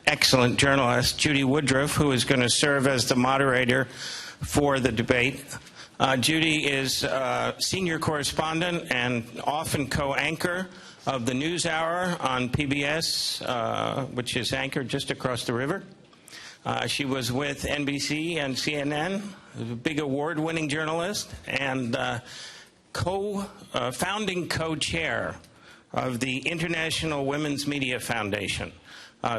excellent journalist, Judy Woodruff, who is going to serve as the moderator for the debate. Judy is senior correspondent and often co-anchor of the NewsHour on PBS, which is anchored just across the river. She was with NBC and CNN, a big award-winning journalist, and founding co-chair of the International Women's Media Foundation.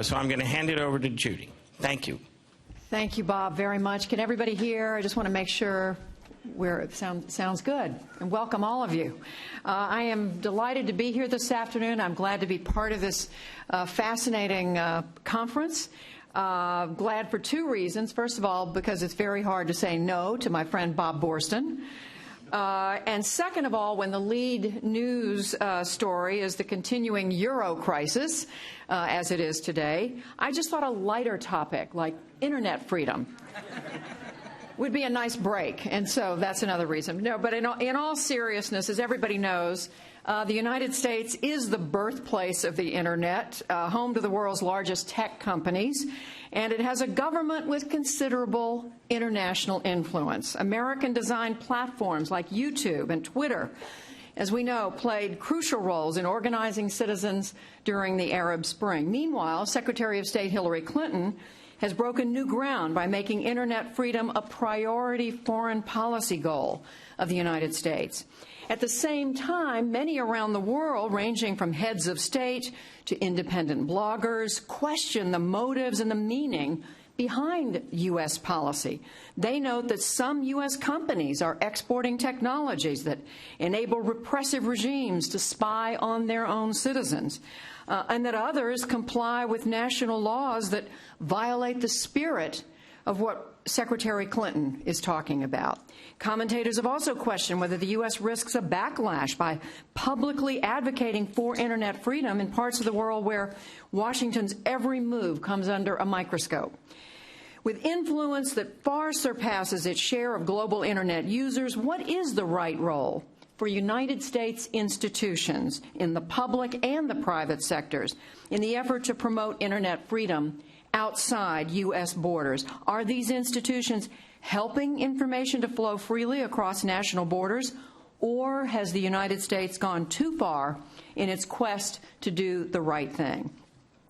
So I'm going to hand it over to Judy. Thank you. Thank you, Bob, very much. Can everybody hear? I just want to make sure sounds good. And welcome all of you. I am delighted to be here this afternoon. I'm glad to be part of this fascinating conference. Glad for two reasons. First of all, because it's very hard to say no to my friend Bob Borston. And second of all, when the lead news story is the continuing Euro crisis, as it is today, I just thought a lighter topic like internet freedom would be a nice break. And so that's another reason. No, but in all seriousness, as everybody knows, the United States is the birthplace of the internet, home to the world's largest tech companies, and it has a government with considerable international influence. American-designed platforms like YouTube and Twitter, as we know, played crucial roles in organizing citizens during the Arab Spring. Meanwhile, Secretary of State Hillary Clinton has broken new ground by making internet freedom a priority foreign policy goal of the United States. At the same time, many around the world, ranging from heads of state to independent bloggers, question the motives and the meaning behind U.S. policy. They note that some U.S. companies are exporting technologies that enable repressive regimes to spy on their own citizens, and that others comply with national laws that violate the spirit of what Secretary Clinton is talking about. Commentators have also questioned whether the U.S. risks a backlash by publicly advocating for internet freedom in parts of the world where Washington's every move comes under a microscope. With influence that far surpasses its share of global internet users, what is the right role for United States institutions in the public and the private sectors in the effort to promote internet freedom outside U.S. borders? Are these institutions helping information to flow freely across national borders, or has the United States gone too far in its quest to do the right thing?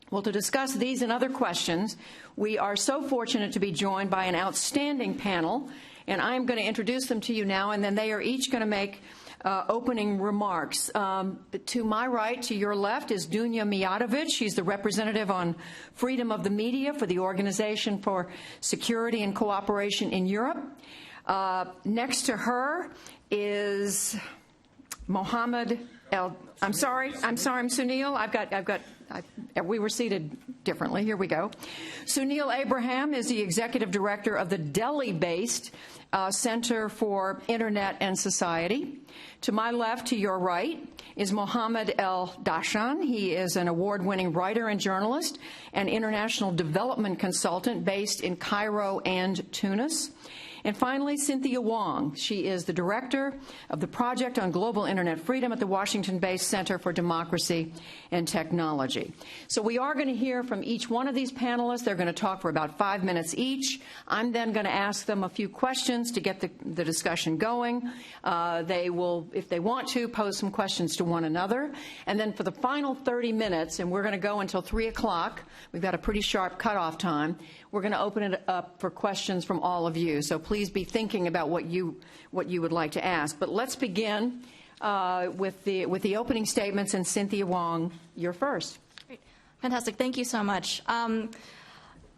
Well, to discuss these and other questions, we are so fortunate to be joined by an outstanding panel, and I'm going to introduce them to you now, and then they are each going to make opening remarks. To my right, to your left, is Dunja Mijatovic. She's the representative on freedom of the media for the Organization for Security and Cooperation in Europe. Next to her is Mohammed El. I'm sorry, Sunil. We were seated differently. Here we go. Sunil Abraham is the executive director of the Delhi-based Center for Internet and Society. To my left, to your right, is Mohammed El Dashan. He is an award-winning writer and journalist and international development consultant based in Cairo and Tunis. And finally, Cynthia Wong. She is the director of the Project on Global Internet Freedom at the Washington-based Center for Democracy and Technology. So we are going to hear from each one of these panelists. They're going to talk for about 5 minutes each. I'm then going to ask them a few questions to get the discussion going. They will, if they want to, pose some questions to one another. And then for the final 30 minutes, and we're going to go until 3 o'clock, we've got a pretty sharp cutoff time, we're going to open it up for questions from all of you. So please be thinking about what you would like to ask. But let's begin with the opening statements. And Cynthia Wong, you're first. Great. Fantastic. Thank you so much. I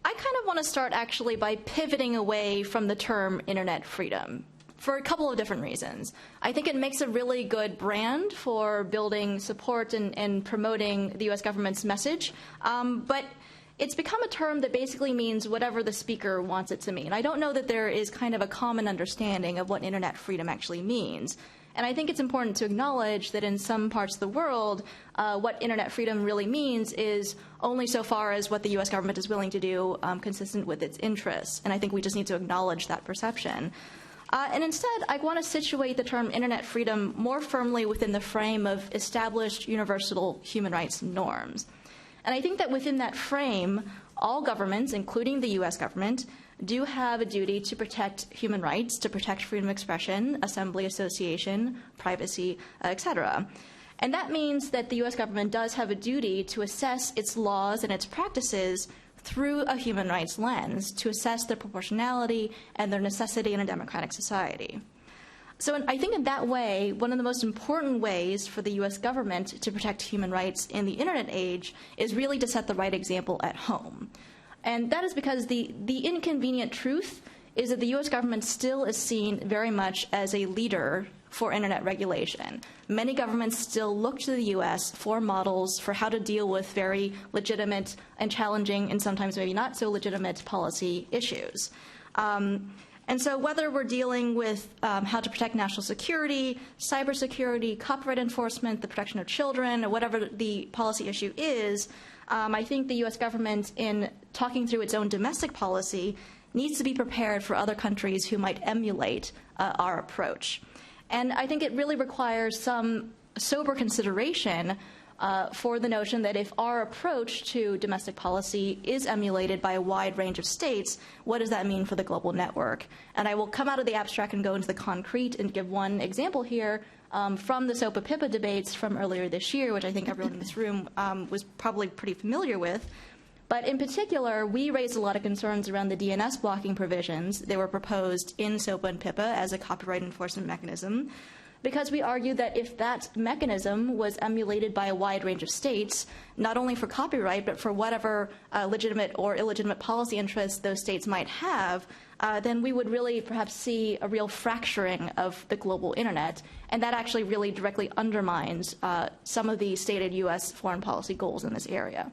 kind of want to start actually by pivoting away from the term internet freedom for a couple of different reasons. I think it makes a really good brand for building support and promoting the U.S. government's message. But it's become a term that basically means whatever the speaker wants it to mean. I don't know that there is kind of a common understanding of what internet freedom actually means. And I think it's important to acknowledge that in some parts of the world, what internet freedom really means is only so far as what the U.S. government is willing to do consistent with its interests. And I think we just need to acknowledge that perception. And instead, I want to situate the term internet freedom more firmly within the frame of established universal human rights norms. And I think that within that frame, all governments, including the U.S. government, do have a duty to protect human rights, to protect freedom of expression, assembly, association, privacy, et cetera. And that means that the U.S. government does have a duty to assess its laws and its practices through a human rights lens, to assess their proportionality and their necessity in a democratic society. So I think in that way, one of the most important ways for the U.S. government to protect human rights in the internet age is really to set the right example at home. And that is because the inconvenient truth is that the U.S. government still is seen very much as a leader for internet regulation. Many governments still look to the U.S. for models for how to deal with very legitimate and challenging and sometimes maybe not so legitimate policy issues. And so whether we're dealing with how to protect national security, cybersecurity, copyright enforcement, the protection of children, or whatever the policy issue is, I think the U.S. government, in talking through its own domestic policy, needs to be prepared for other countries who might emulate our approach. And I think it really requires some sober consideration for the notion that if our approach to domestic policy is emulated by a wide range of states, what does that mean for the global network? And I will come out of the abstract and go into the concrete and give one example here from the SOPA-PIPA debates from earlier this year, which I think everyone in this room was probably pretty familiar with. But in particular, we raised a lot of concerns around the DNS blocking provisions that were proposed in SOPA and PIPA as a copyright enforcement mechanism, because we argued that if that mechanism was emulated by a wide range of states, not only for copyright, but for whatever legitimate or illegitimate policy interests those states might have, then we would really perhaps see a real fracturing of the global internet, and that actually really directly undermines some of the stated U.S. foreign policy goals in this area.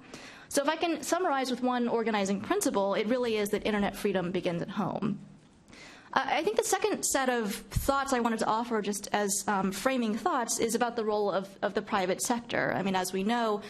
So if I can summarize with one organizing principle, it really is that internet freedom begins at home. I think the second set of thoughts I wanted to offer just as framing thoughts is about the role of the private sector. I mean, as we know,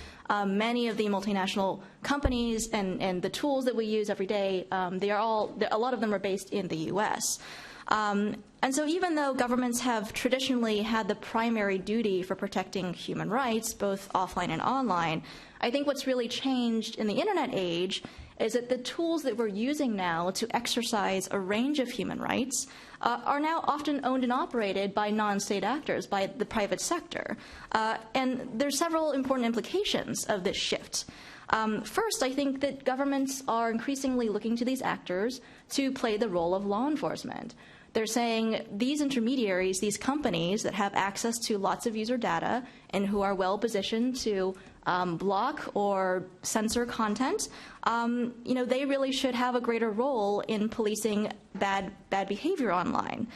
many of the multinational companies and the tools that we use every day, a lot of them are based in the U.S. And so even though governments have traditionally had the primary duty for protecting human rights, both offline and online, I think what's really changed in the internet age is that the tools that we're using now to exercise a range of human rights are now often owned and operated by non-state actors, by the private sector. And there's several important implications of this shift. First, I think that governments are increasingly looking to these actors to play the role of law enforcement. They're saying these intermediaries, these companies that have access to lots of user data and who are well positioned to block or censor content, they really should have a greater role in policing bad behavior online.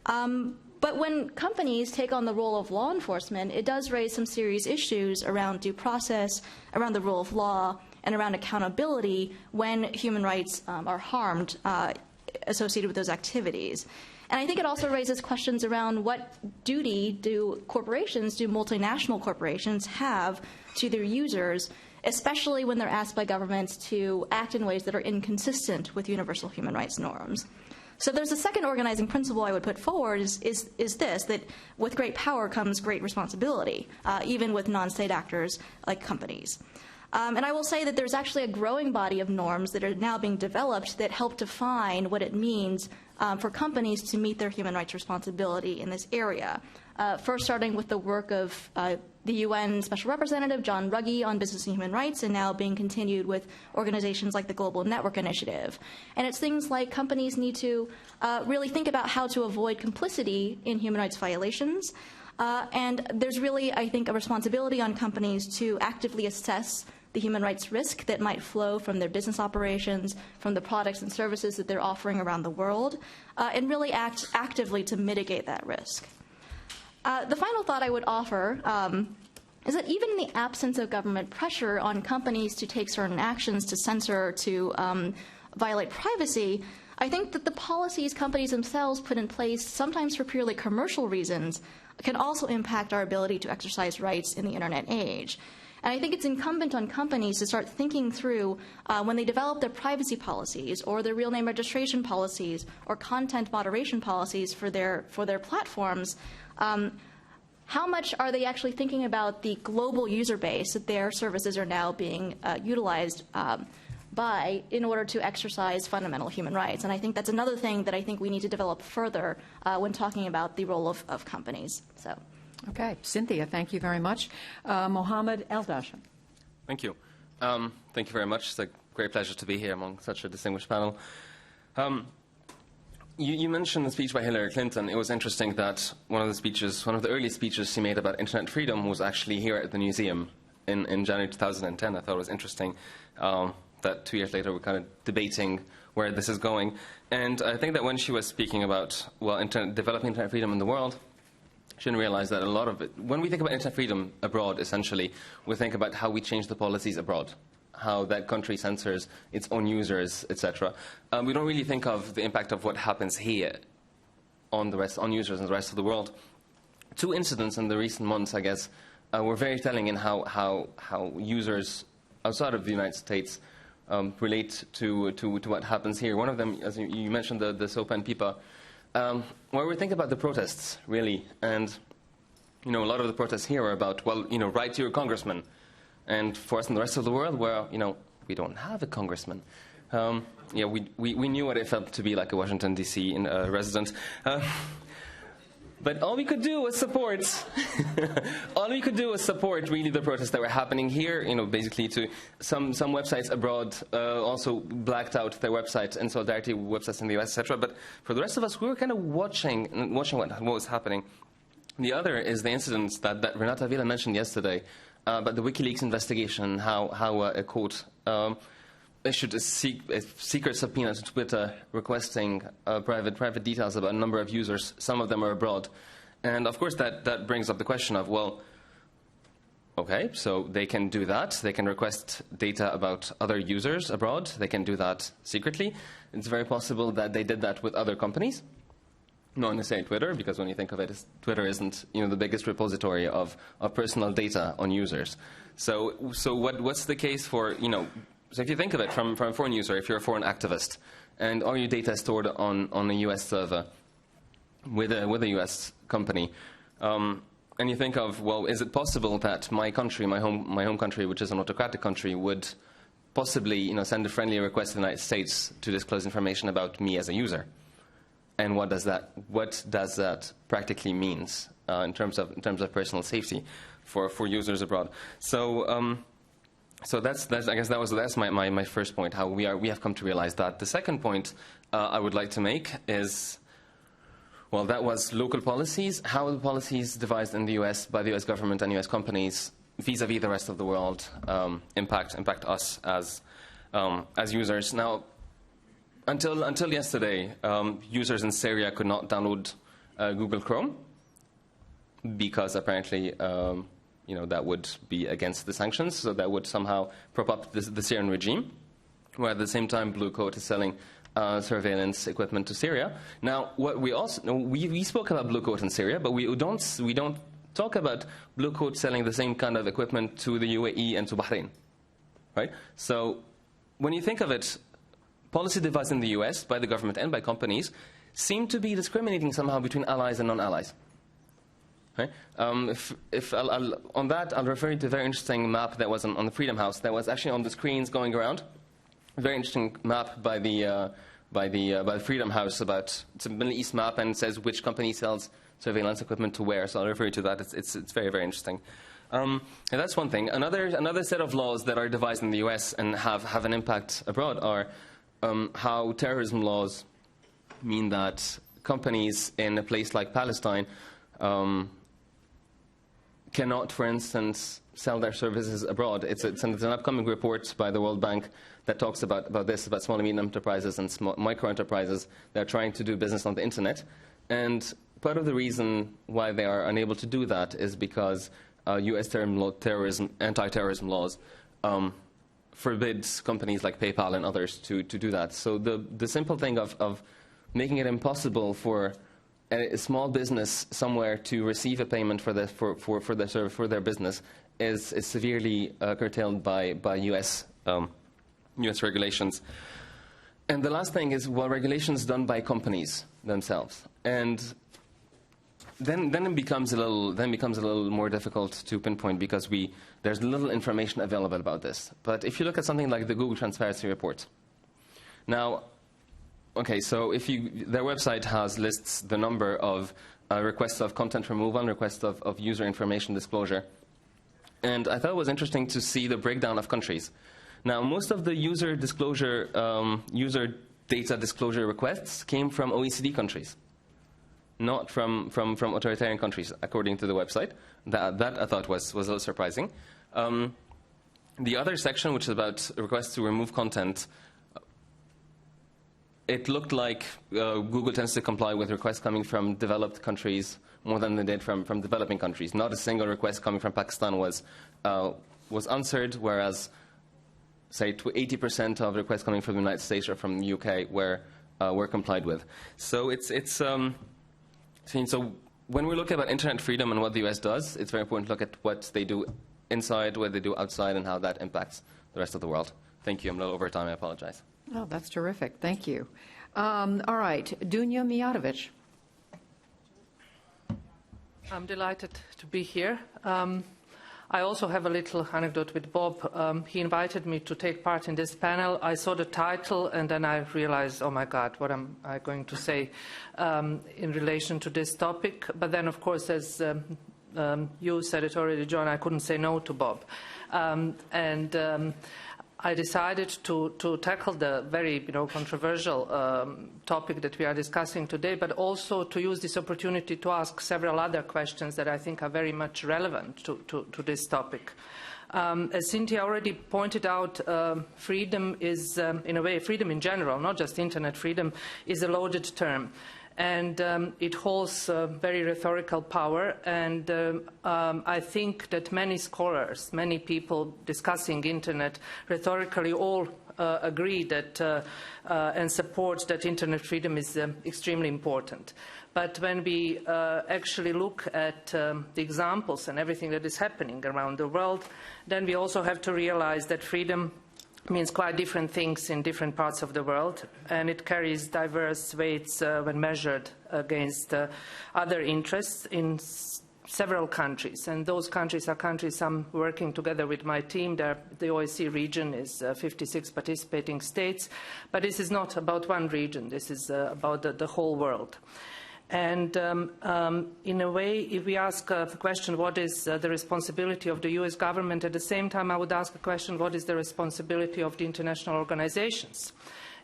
But when companies take on the role of law enforcement, it does raise some serious issues around due process, around the rule of law, and around accountability when human rights are harmed associated with those activities. And I think it also raises questions around what duty do multinational corporations have to their users, especially when they're asked by governments to act in ways that are inconsistent with universal human rights norms. So there's a second organizing principle I would put forward is this, that with great power comes great responsibility, even with non-state actors like companies. And I will say that there's actually a growing body of norms that are now being developed that help define what it means for companies to meet their human rights responsibility in this area. First starting with the work of the UN Special Representative John Ruggie on business and human rights, and now being continued with organizations like the Global Network Initiative. And it's things like companies need to really think about how to avoid complicity in human rights violations. And there's really, I think, a responsibility on companies to actively assess the human rights risk that might flow from their business operations, from the products and services that they're offering around the world, and really act actively to mitigate that risk. The final thought I would offer is that even in the absence of government pressure on companies to take certain actions to censor, to violate privacy, I think that the policies companies themselves put in place, sometimes for purely commercial reasons, can also impact our ability to exercise rights in the internet age. And I think it's incumbent on companies to start thinking through when they develop their privacy policies or their real name registration policies or content moderation policies for their platforms, how much are they actually thinking about the global user base that their services are now being utilized by in order to exercise fundamental human rights? And I think that's another thing that I think we need to develop further when talking about the role of companies. So, Okay. Cynthia, thank you very much. Mohammed Eldashan. Thank you. Thank you very much. It's a great pleasure to be here among such a distinguished panel. You mentioned the speech by Hillary Clinton. It was interesting that one of the early speeches she made about internet freedom was actually here at the museum in January 2010. I thought it was interesting that 2 years later we're kind of debating where this is going. And I think that when she was speaking about, well, developing internet freedom in the world, she didn't realize that a lot of it, when we think about internet freedom abroad, essentially, we think about how we change the policies abroad, how that country censors its own users, etc. We don't really think of the impact of what happens here on users in the rest of the world. Two incidents in the recent months, I guess, were very telling in how users outside of the United States relate to what happens here. One of them, as you mentioned, the SOPA and PIPA, where we think about the protests, really. And, a lot of the protests here are about, well, write to your congressman. And for us in the rest of the world, where, we don't have a congressman. We knew what it felt to be like a Washington, D.C. Resident. But all we could do was support. All we could do was support, really, the protests that were happening here. Basically, to some websites abroad also blacked out their website in solidarity with websites in the U.S., etc. But for the rest of us, we were kind of watching what was happening. The other is the incident that Renata Vila mentioned yesterday about the WikiLeaks investigation, how a court issued a secret subpoena to Twitter requesting private details about a number of users. Some of them are abroad. And, of course, that brings up the question of, well, okay, so they can do that. They can request data about other users abroad. They can do that secretly. It's very possible that they did that with other companies. Not necessarily Twitter, because when you think of it, Twitter isn't the biggest repository of personal data on users. So what's the case for, so if you think of it from a foreign user, if you're a foreign activist, and all your data is stored on a US server with a US company, and you think of, well, is it possible that my country, my home country, which is an autocratic country, would possibly send a friendly request to the United States to disclose information about me as a user? And what does that practically means in terms of personal safety for users abroad? So that's I guess that's my first point. How we have come to realize that. The second point I would like to make is, well, that was local policies. How the policies devised in the U.S. by the U.S. government and U.S. companies vis-a-vis the rest of the world impact us as users. Now, until yesterday, users in Syria could not download Google Chrome because apparently, that would be against the sanctions, so that would somehow prop up the Syrian regime, where at the same time Blue Coat is selling surveillance equipment to Syria. Now, what we also we spoke about Blue Coat in Syria, but we don't talk about Blue Coat selling the same kind of equipment to the UAE and to Bahrain, right? So when you think of it, policy devised in the US by the government and by companies seem to be discriminating somehow between allies and non-allies. Right? On that, I'll refer you to a very interesting map that was on the Freedom House that was actually on the screens going around. A very interesting map by the Freedom House it's a Middle East map, and it says which company sells surveillance equipment to where. So I'll refer you to that. It's very, very interesting. And that's one thing. Another set of laws that are devised in the US and have an impact abroad are how terrorism laws mean that companies in a place like Palestine cannot, for instance, sell their services abroad. It's an upcoming report by the World Bank that talks about small and medium enterprises and micro enterprises that are trying to do business on the internet. And part of the reason why they are unable to do that is because U.S. anti-terrorism laws forbids companies like PayPal and others to do that. So the simple thing of making it impossible for a small business somewhere to receive a payment for their business is severely curtailed by U.S. regulations. And the last thing is, regulations done by companies themselves. And then it becomes a little more difficult to pinpoint because there's little information available about this. But if you look at something like the Google Transparency Report, now, okay, so their website lists the number of requests of content removal and requests of user information disclosure, and I thought it was interesting to see the breakdown of countries. Now, most of the user data disclosure requests came from OECD countries, not from authoritarian countries, according to the website. That I thought was a little surprising. The other section, which is about requests to remove content, it looked like Google tends to comply with requests coming from developed countries more than they did from developing countries. Not a single request coming from Pakistan was answered, whereas, say, 80% of requests coming from the United States or from the UK were complied with. So so when we look about internet freedom and what the US does, it's very important to look at what they do inside, what they do outside, and how that impacts the rest of the world. Thank you. I'm a little over time. I apologize. Oh, that's terrific. Thank you. All right, Dunja Mijatovic. I'm delighted to be here. I also have a little anecdote with Bob. He invited me to take part in this panel. I saw the title and then I realized, oh my God, what am I going to say in relation to this topic? But then, of course, as you said it already, John, I couldn't say no to Bob. I decided to tackle the very controversial topic that we are discussing today, but also to use this opportunity to ask several other questions that I think are very much relevant to this topic. As Cynthia already pointed out, freedom is, in a way, freedom in general, not just internet freedom, is a loaded term. And it holds very rhetorical power, and I think that many scholars, many people discussing internet rhetorically all agree that and support that internet freedom is extremely important. But when we actually look at the examples and everything that is happening around the world, then we also have to realize that freedom means quite different things in different parts of the world, and it carries diverse weights when measured against other interests in several countries. And those countries are countries I'm working together with my team. The OSCE region is 56 participating states, but this is not about one region. This is about the whole world. And in a way, if we ask the question, what is the responsibility of the US government, at the same time I would ask the question, what is the responsibility of the international organizations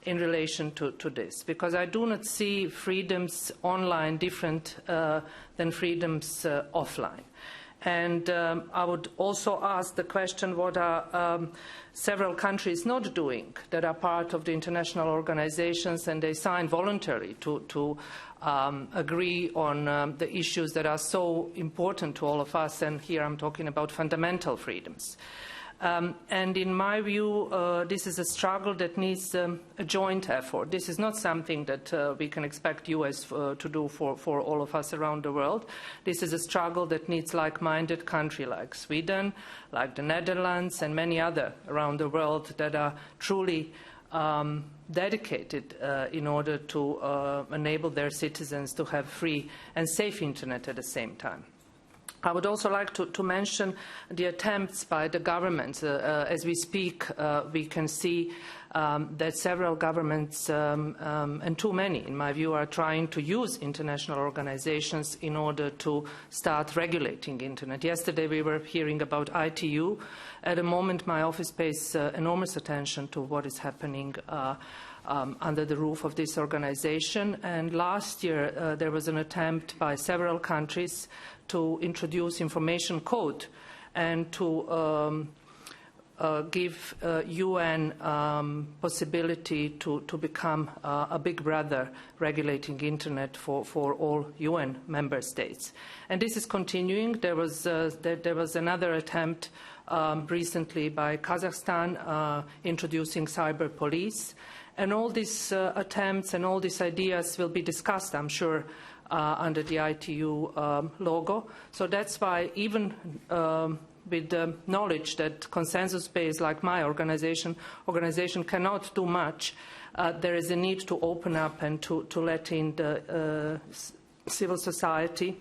in relation to this? Because I do not see freedoms online different than freedoms offline. And I would also ask the question, what are several countries not doing that are part of the international organizations and they sign voluntarily to agree on the issues that are so important to all of us, and here I'm talking about fundamental freedoms. And in my view, this is a struggle that needs a joint effort. This is not something that we can expect US to do for all of us around the world. This is a struggle that needs like-minded countries like Sweden, like the Netherlands, and many other around the world that are truly dedicated in order to enable their citizens to have free and safe internet at the same time. I would also like to mention the attempts by the governments. As we speak, we can see that several governments, and too many, in my view, are trying to use international organizations in order to start regulating internet. Yesterday we were hearing about ITU. At the moment, my office pays enormous attention to what is happening under the roof of this organization. And last year there was an attempt by several countries to introduce information code and to give UN possibility to become a big brother regulating internet for all UN member states. And this is continuing. There was another attempt recently by Kazakhstan introducing cyber police. And all these attempts and all these ideas will be discussed, I'm sure, under the ITU logo. So that's why even with the knowledge that consensus-based, like my organization cannot do much, there is a need to open up and to let in the civil society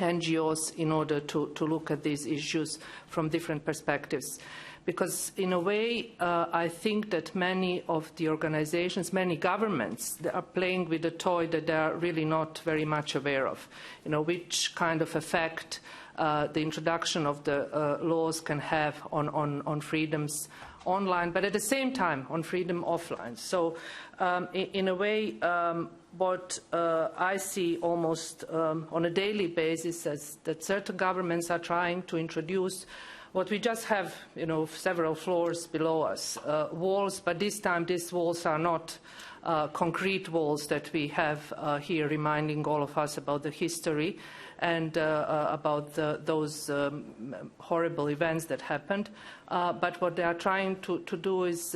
NGOs in order to look at these issues from different perspectives. Because in a way, I think that many of the organizations, many governments, they are playing with a toy that they are really not very much aware of. Which kind of effect the introduction of the laws can have on freedoms online, but at the same time on freedom offline. So in a way, what I see almost on a daily basis is that certain governments are trying to introduce what we just have, several floors below us, walls, but this time these walls are not concrete walls that we have here reminding all of us about the history and about those horrible events that happened. But what they are trying to do is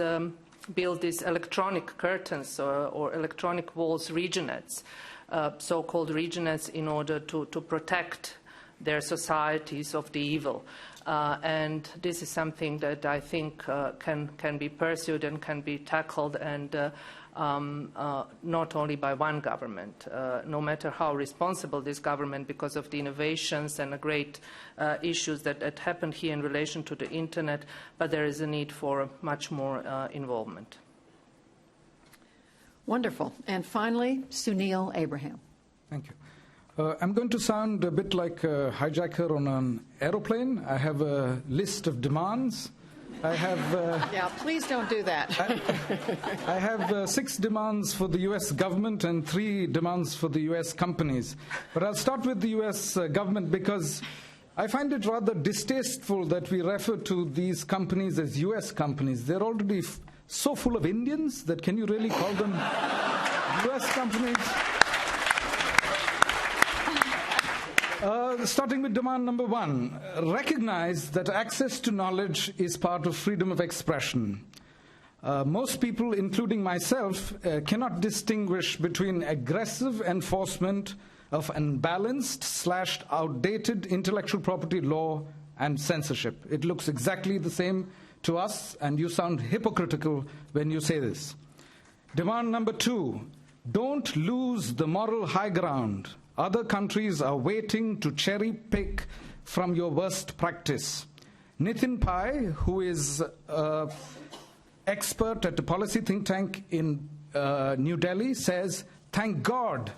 build these electronic curtains or electronic walls, regionettes, so-called regionettes, in order to protect their societies of the evil. And this is something that I think can be pursued and can be tackled, and not only by one government, no matter how responsible this government, because of the innovations and the great issues that happened here in relation to the Internet, but there is a need for much more involvement. Wonderful. And finally, Sunil Abraham. Thank you. I'm going to sound a bit like a hijacker on an aeroplane. I have a list of demands. I have... yeah, please don't do that. I have 6 demands for the U.S. government and 3 demands for the U.S. companies. But I'll start with the U.S. government because I find it rather distasteful that we refer to these companies as U.S. companies. They're already so full of Indians that can you really call them U.S. companies? Starting with demand number 1, recognize that access to knowledge is part of freedom of expression. Most people, including myself, cannot distinguish between aggressive enforcement of unbalanced/outdated intellectual property law and censorship. It looks exactly the same to us, and you sound hypocritical when you say this. Demand number 2, don't lose the moral high ground. Other countries are waiting to cherry-pick from your worst practice. Nitin Pai, who is an expert at a policy think tank in New Delhi, says, thank God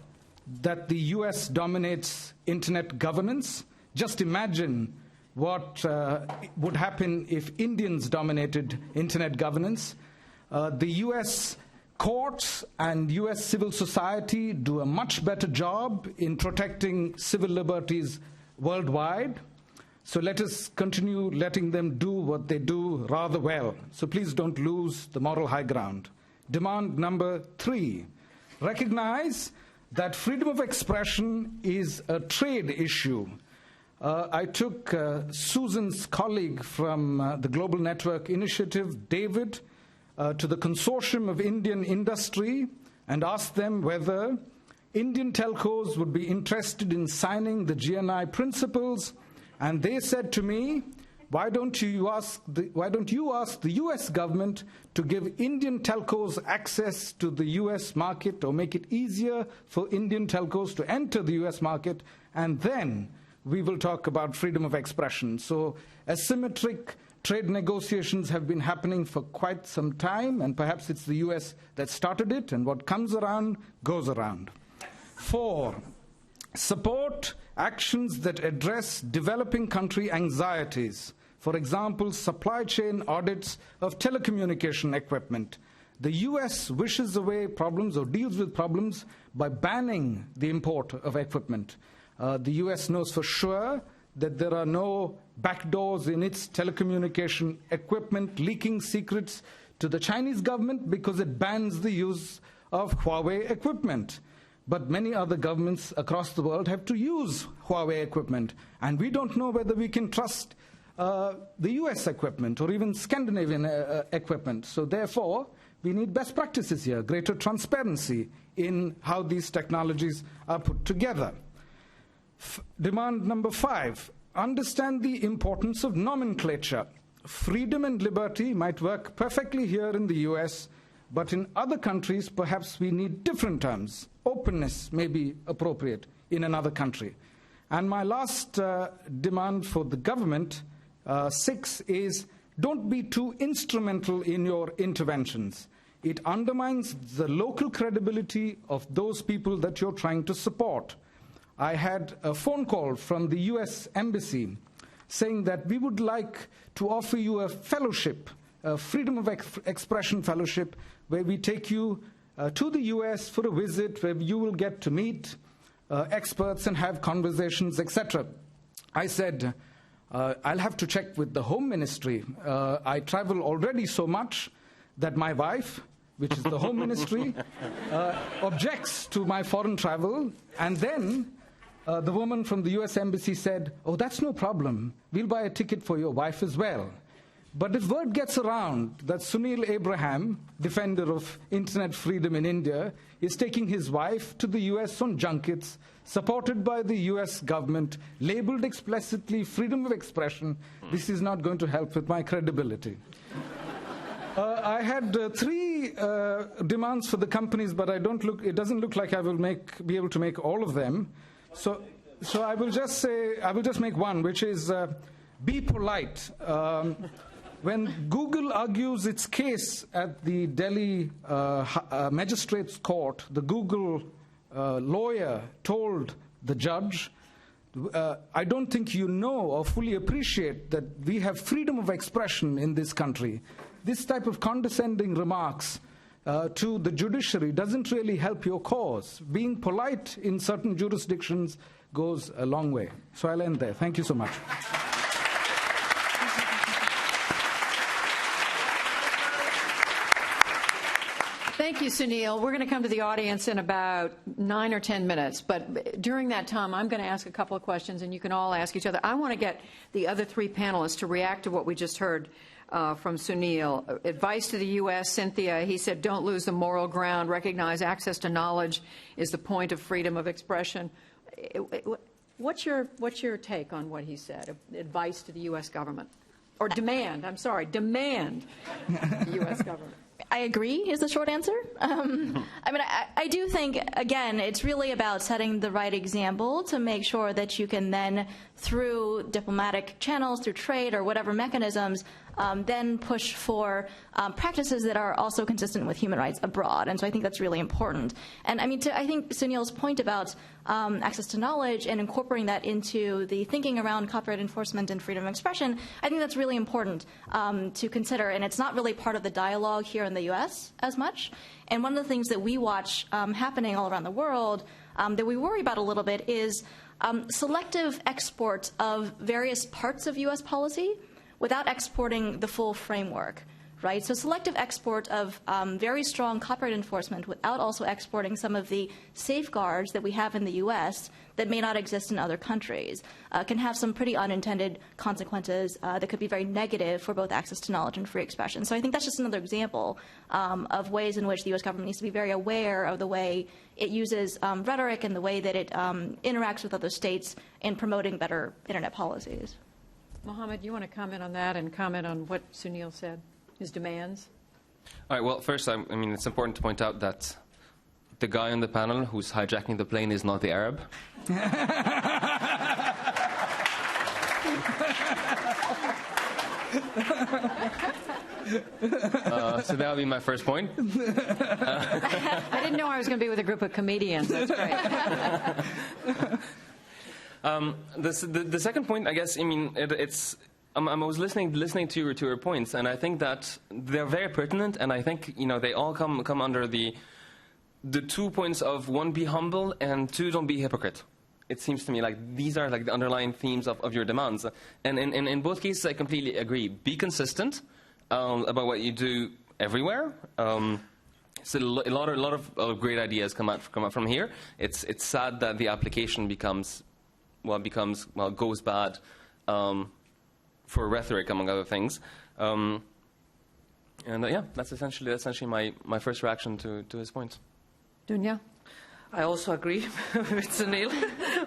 that the US dominates Internet governance. Just imagine what would happen if Indians dominated Internet governance. The US courts and U.S. civil society do a much better job in protecting civil liberties worldwide. So let us continue letting them do what they do rather well. So please don't lose the moral high ground. Demand number 3, recognize that freedom of expression is a trade issue. I took Susan's colleague from the Global Network Initiative, David, to the Consortium of Indian Industry and asked them whether Indian telcos would be interested in signing the GNI principles. And they said to me, why don't you ask the US government to give Indian telcos access to the US market, or make it easier for Indian telcos to enter the US market, and then we will talk about freedom of expression. So asymmetric trade negotiations have been happening for quite some time, and perhaps it's the US that started it, and what comes around goes around. 4, support actions that address developing country anxieties. For example, supply chain audits of telecommunication equipment. The US wishes away problems or deals with problems by banning the import of equipment. The US knows for sure that there are no backdoors in its telecommunication equipment leaking secrets to the Chinese government because it bans the use of Huawei equipment. But many other governments across the world have to use Huawei equipment, and we don't know whether we can trust the US equipment or even Scandinavian equipment. So therefore, we need best practices here, greater transparency in how these technologies are put together. Demand number 5, understand the importance of nomenclature. Freedom and liberty might work perfectly here in the US, but in other countries, perhaps we need different terms. Openness may be appropriate in another country. And my last demand for the government, 6, is don't be too instrumental in your interventions. It undermines the local credibility of those people that you're trying to support. I had a phone call from the US Embassy saying that we would like to offer you a fellowship, a freedom of expression fellowship, where we take you to the US for a visit, where you will get to meet experts and have conversations, etc. I said, I'll have to check with the Home Ministry. I travel already so much that my wife, which is the Home Ministry, objects to my foreign travel. And then the woman from the US Embassy said, oh, that's no problem. We'll buy a ticket for your wife as well. But if word gets around that Sunil Abraham, defender of internet freedom in India, is taking his wife to the US on junkets, supported by the US government, labeled explicitly freedom of expression, this is not going to help with my credibility. I had 3 demands for the companies, but it doesn't look like I will be able to make all of them. So I will just make one, which is be polite. When Google argues its case at the Delhi Magistrates Court, the Google lawyer told the judge, I don't think you know or fully appreciate that we have freedom of expression in this country. This type of condescending remarks to the judiciary doesn't really help your cause. Being polite in certain jurisdictions goes a long way. So I'll end there. Thank you so much. Thank you, Sunil. We're going to come to the audience in about 9 or 10 minutes. But during that time, I'm going to ask a couple of questions, and you can all ask each other. I want to get the other 3 panelists to react to what we just heard from Sunil. Advice to the U.S., Cynthia, he said, don't lose the moral ground. Recognize access to knowledge is the point of freedom of expression. What's your take on what he said? Advice to the U.S. government? Or demand, demand the U.S. government. I agree is the short answer. I mean, I do think, again, it's really about setting the right example to make sure that you can then, through diplomatic channels, through trade or whatever mechanisms, then push for practices that are also consistent with human rights abroad. And so I think that's really important. And I mean, I think Sunil's point about access to knowledge and incorporating that into the thinking around copyright enforcement and freedom of expression, I think that's really important to consider. And it's not really part of the dialogue here in the U.S. as much. And one of the things that we watch happening all around the world that we worry about a little bit is selective export of various parts of U.S. policy without exporting the full framework, right? So selective export of very strong copyright enforcement without also exporting some of the safeguards that we have in the U.S. that may not exist in other countries can have some pretty unintended consequences that could be very negative for both access to knowledge and free expression. So I think that's just another example of ways in which the U.S. government needs to be very aware of the way it uses rhetoric and the way that it interacts with other states in promoting better internet policies. Mohammed, you want to comment on that and comment on what Sunil said, his demands? All right, well, first, I mean, it's important to point out that the guy on the panel who's hijacking the plane is not the Arab. So that would be my first point. I didn't know I was going to be with a group of comedians. That's great. The second point, I guess, I mean, I was listening to your points, and I think that they're very pertinent, and I think, you know, they all come under the 2 points of, 1, be humble, and 2, don't be a hypocrite. It seems to me like these are like the underlying themes of your demands. And in both cases, I completely agree. Be consistent about what you do everywhere. So a lot of great ideas come out from here. It's sad that the application goes bad for rhetoric, among other things. Yeah, that's essentially my first reaction to his point. Dunya? I also agree with Sunil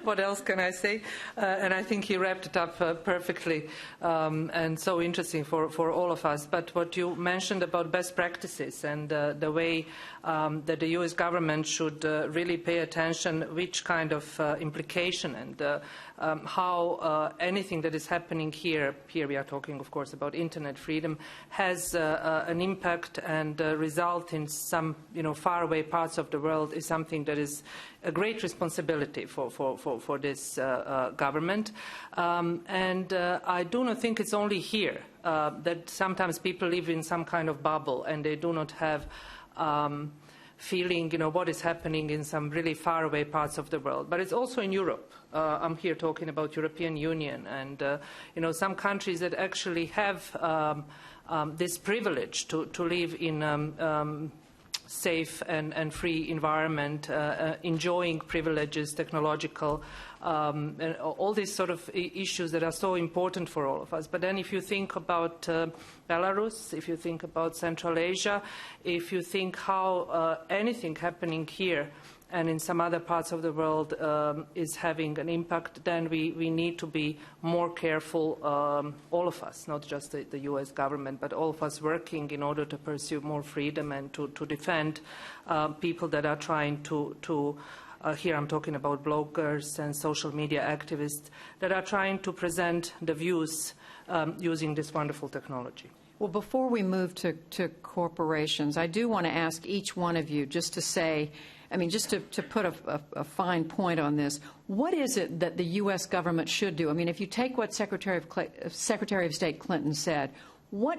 what else can I say? And I think he wrapped it up perfectly, and so interesting for all of us. But what you mentioned about best practices and the way that the US government should really pay attention which kind of implication and how anything that is happening here we are talking, of course, about internet freedom, has an impact and result in some faraway parts of the world is something that is a great responsibility for this government. And I do not think it's only here that sometimes people live in some kind of bubble and they do not have feeling, what is happening in some really faraway parts of the world. But it's also in Europe. I'm here talking about European Union and, some countries that actually have this privilege to live in safe and free environment, enjoying privileges, technological, and all these sort of issues that are so important for all of us. But then if you think about Belarus, if you think about Central Asia, if you think how anything happening here and in some other parts of the world is having an impact, then we need to be more careful, all of us, not just the US government, but all of us working in order to pursue more freedom and to defend people that are trying to here I'm talking about bloggers and social media activists that are trying to present the views using this wonderful technology. Well, before we move to corporations, I do want to ask each one of you just to say, just to put a fine point on this, what is it that the U.S. government should do? If you take what Secretary of State Clinton said, what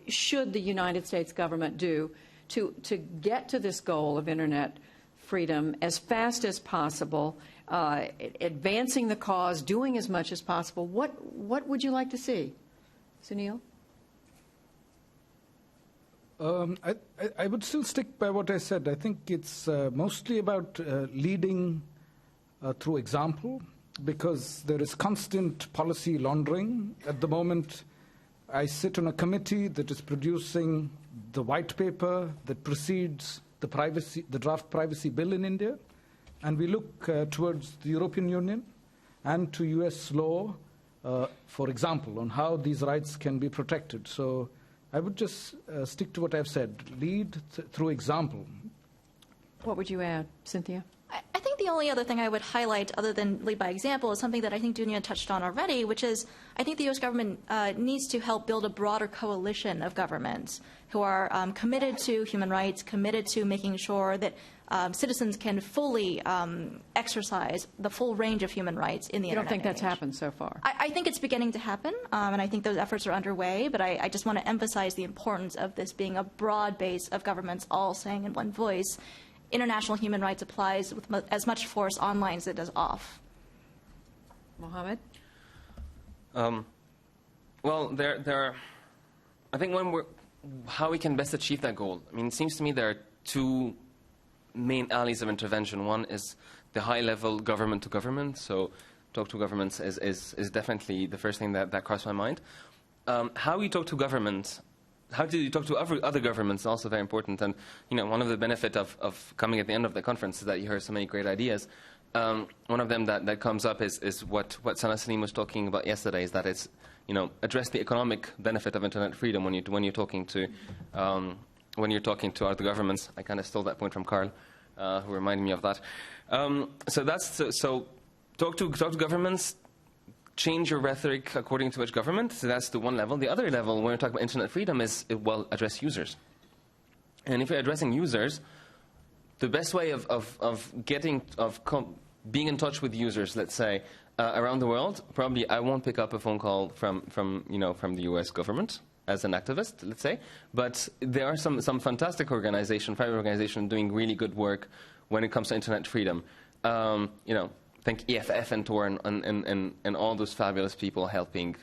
should the United States government do to get to this goal of Internet freedom as fast as possible, advancing the cause, doing as much as possible? What would you like to see? Sunil? I would still stick by what I said. I think it's mostly about leading through example, because there is constant policy laundering. At the moment, I sit on a committee that is producing the white paper that precedes the draft privacy bill in India, and we look towards the European Union and to US law, for example, on how these rights can be protected. So I would just stick to what I've said, lead through example. What would you add, Cynthia? I think the only other thing I would highlight, other than lead by example, is something that I think Dunya touched on already, which is I think the U.S. government needs to help build a broader coalition of governments who are committed to human rights, committed to making sure that citizens can fully exercise the full range of human rights in the Internet. You don't think that's age. happened so far? I think it's beginning to happen, and I think those efforts are underway, but I just want to emphasize the importance of this being a broad base of governments all saying in one voice, international human rights applies with as much force online as it does off. Mohammed? Well, I think how we can best achieve that goal. It seems to me there are two main alleys of intervention. One is the high-level government-to-government. So talk to governments is definitely the first thing that crossed my mind. How we talk to governments, how do you talk to other governments is also very important. And one of the benefits of coming at the end of the conference is that you heard so many great ideas. One of them that comes up is what Sana Salim was talking about yesterday, is that it's address the economic benefit of internet freedom when you're talking to other governments. I kind of stole that point from Carl, who reminded me of that. So talk to governments, change your rhetoric according to which government. So that's the one level. The other level, when we talk about internet freedom, is address users. And if you're addressing users, the best way of being in touch with users, let's say, around the world, probably I won't pick up a phone call from the US government as an activist, let's say, but there are some fantastic private organizations doing really good work when it comes to internet freedom. Think EFF and Tor and all those fabulous people helping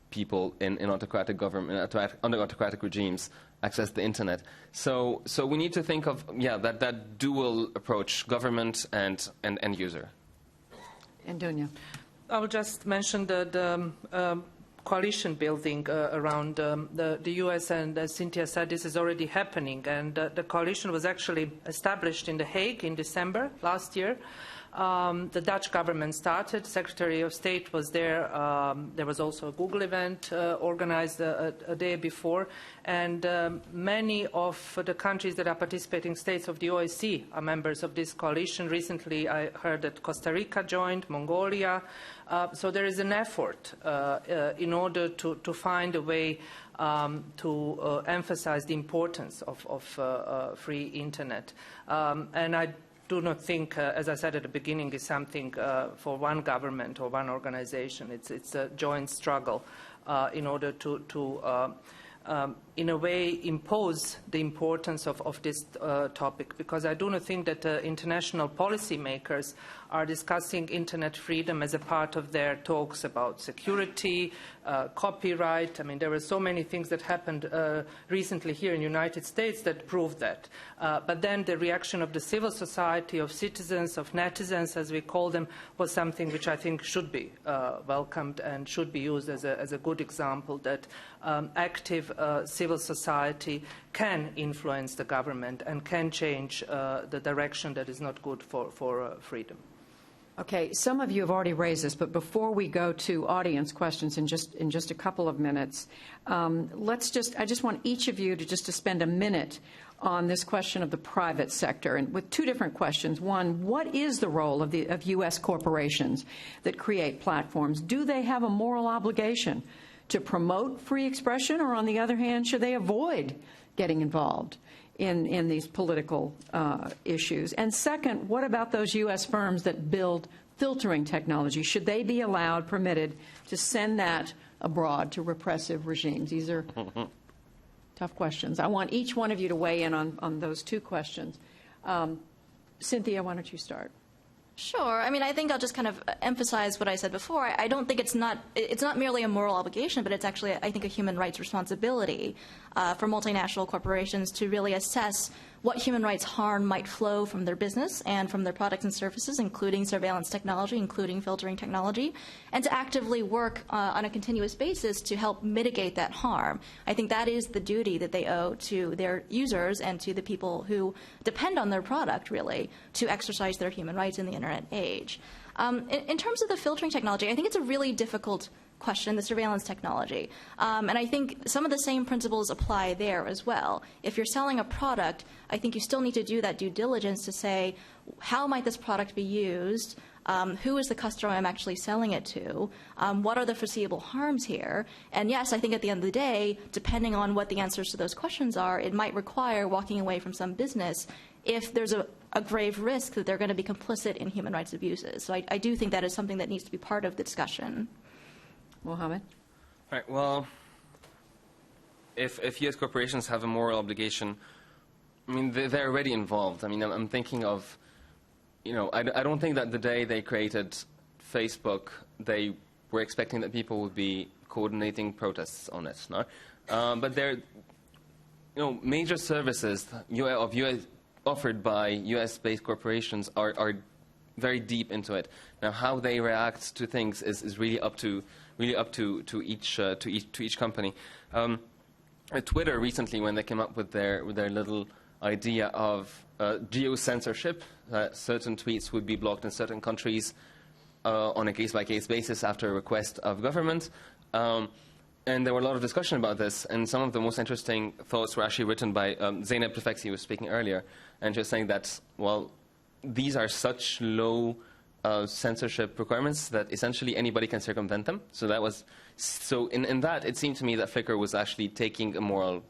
people in autocratic government, under autocratic regimes access the internet. So we need to think of that dual approach, government and user. And Dunya? I will just mention the coalition building around the U.S. and as Cynthia said, this is already happening. And the coalition was actually established in The Hague in December last year. The Dutch government started. Secretary of State was there. There was also a Google event organized a day before. And many of the countries that are participating states of the OSCE are members of this coalition. Recently, I heard that Costa Rica joined, Mongolia. So there is an effort in order to find a way to emphasize the importance of free Internet. And I do not think, as I said at the beginning, is something for one government or one organization. It's a joint struggle in order to in a way, impose the importance of this topic, because I do not think that international policymakers are discussing Internet freedom as a part of their talks about security, copyright. I mean, there were so many things that happened recently here in the United States that proved that. But then the reaction of the civil society, of citizens, of netizens, as we call them, was something which I think should be welcomed and should be used as a good example that active civil society can influence the government and can change the direction that is not good for freedom. Okay, some of you have already raised this, but before we go to audience questions in just a couple of minutes, I just want each of you to spend a minute on this question of the private sector, and with two different questions. One, what is the role of U.S. corporations that create platforms? Do they have a moral obligation to promote free expression, or on the other hand, should they avoid getting involved in these political issues? And second, what about those U.S. firms that build filtering technology? Should they be allowed, permitted, to send that abroad to repressive regimes? These are tough questions. I want each one of you to weigh in on those two questions. Cynthia, why don't you start? Sure. I mean, I think I'll just kind of emphasize what I said before. I don't think it's not merely a moral obligation, but it's actually, I think, a human rights responsibility for multinational corporations to really assess what human rights harm might flow from their business and from their products and services, including surveillance technology, including filtering technology, and to actively work on a continuous basis to help mitigate that harm. I think that is the duty that they owe to their users and to the people who depend on their product, really, to exercise their human rights in the Internet age. In terms of the filtering technology, I think it's a really difficult question, the surveillance technology. And I think some of the same principles apply there as well. If you're selling a product, I think you still need to do that due diligence to say, how might this product be used? Who is the customer I'm actually selling it to? What are the foreseeable harms here? And yes, I think at the end of the day, depending on what the answers to those questions are, it might require walking away from some business if there's a grave risk that they're going to be complicit in human rights abuses. So I do think that is something that needs to be part of the discussion. Mohammed? All right, well, if U.S. corporations have a moral obligation, I mean, they're already involved. I mean, I'm thinking of, I don't think that the day they created Facebook, they were expecting that people would be coordinating protests on it, no? But they're, major services of U.S. offered by U.S.-based corporations are very deep into it. Now, how they react to things is really up to each company. Twitter recently, when they came up with their little idea of geo-censorship, certain tweets would be blocked in certain countries on a case-by-case basis after a request of government. And there were a lot of discussion about this, and some of the most interesting thoughts were actually written by Zeynep Tufekci, who was speaking earlier, and she was saying that, well, these are such low censorship requirements that essentially anybody can circumvent them. So in that, it seemed to me that Flickr was actually taking a moral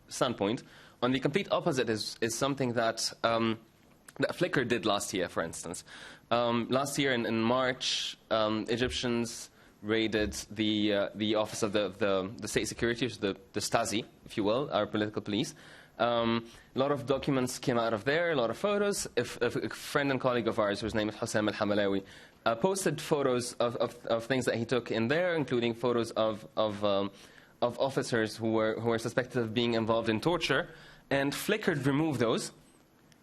standpoint. On the complete opposite is something that Flickr did last year, for instance. Last year in March, Egyptians raided the office of the state security, the Stasi, if you will, our political police. A lot of documents came out of there, a lot of photos. A friend and colleague of ours, whose name is Hussam al-Hamalawi, posted photos of things that he took in there, including photos of officers who were suspected of being involved in torture. And Flickr removed those,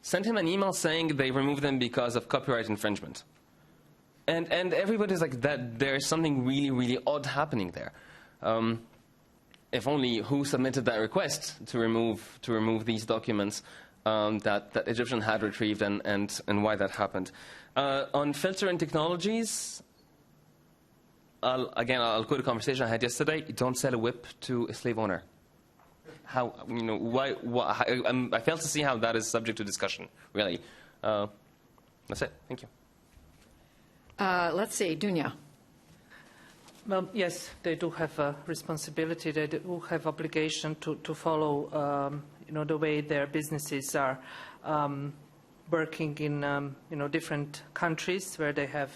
sent him an email saying they removed them because of copyright infringement. And everybody's like, that there's something really, really odd happening there. If only who submitted that request to remove these documents that Egyptian had retrieved and why that happened. On filtering technologies, I'll quote a conversation I had yesterday. Don't sell a whip to a slave owner. How, why I fail to see how that is subject to discussion, really. That's it. Thank you. Let's see, Dunya. Well, yes, they do have a responsibility. They do have obligation to follow, the way their businesses are working in, different countries where they have,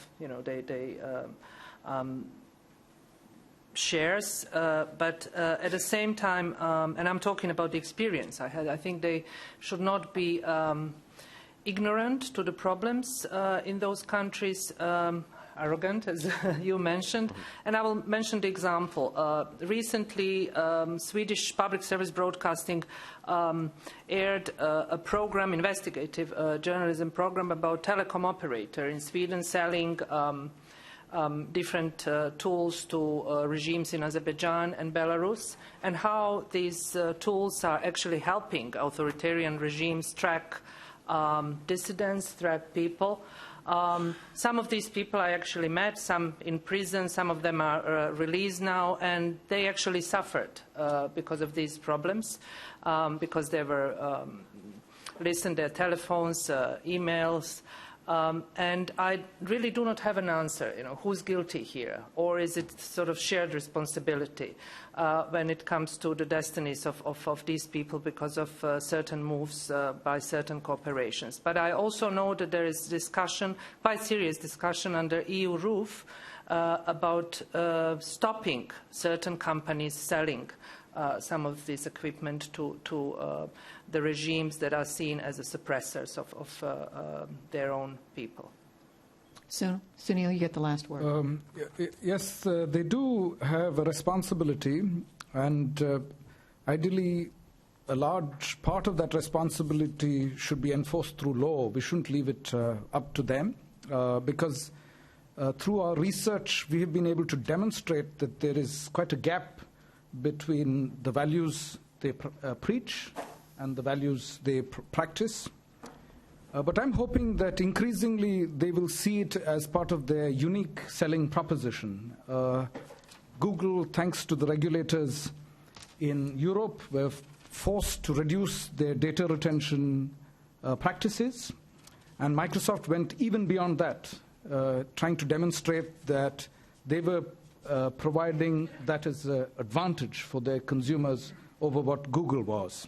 shares. But at the same time, and I'm talking about the experience I had, I think they should not be ignorant to the problems in those countries, arrogant, as you mentioned. And I will mention the example. Recently, Swedish Public Service Broadcasting aired a program, investigative journalism program about telecom operator in Sweden selling different tools to regimes in Azerbaijan and Belarus, and how these tools are actually helping authoritarian regimes track dissidents, track people. Some of these people I actually met, some in prison, some of them are released now, and they actually suffered because of these problems, because they were listened to their telephones, emails, and I really do not have an answer, who's guilty here, or is it sort of shared responsibility when it comes to the destinies of these people because of certain moves by certain corporations. But I also know that there is discussion, quite serious discussion under EU roof about stopping certain companies selling some of this equipment to the regimes that are seen as the suppressors of their own people. Sunil, you get the last word. Yes, they do have a responsibility, and ideally a large part of that responsibility should be enforced through law. We shouldn't leave it up to them, because through our research we have been able to demonstrate that there is quite a gap between the values they preach and the values they practice. But I'm hoping that increasingly they will see it as part of their unique selling proposition. Google, thanks to the regulators in Europe, were forced to reduce their data retention practices. And Microsoft went even beyond that, trying to demonstrate that they were providing that as an advantage for their consumers over what Google was.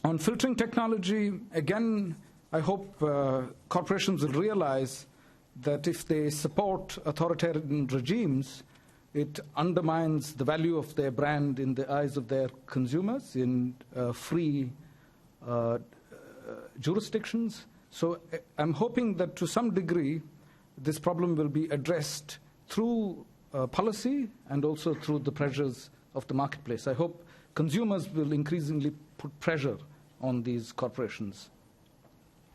On filtering technology, again, I hope corporations will realize that if they support authoritarian regimes, it undermines the value of their brand in the eyes of their consumers in free jurisdictions. So I'm hoping that to some degree this problem will be addressed through policy and also through the pressures of the marketplace. I hope consumers will increasingly put pressure on these corporations.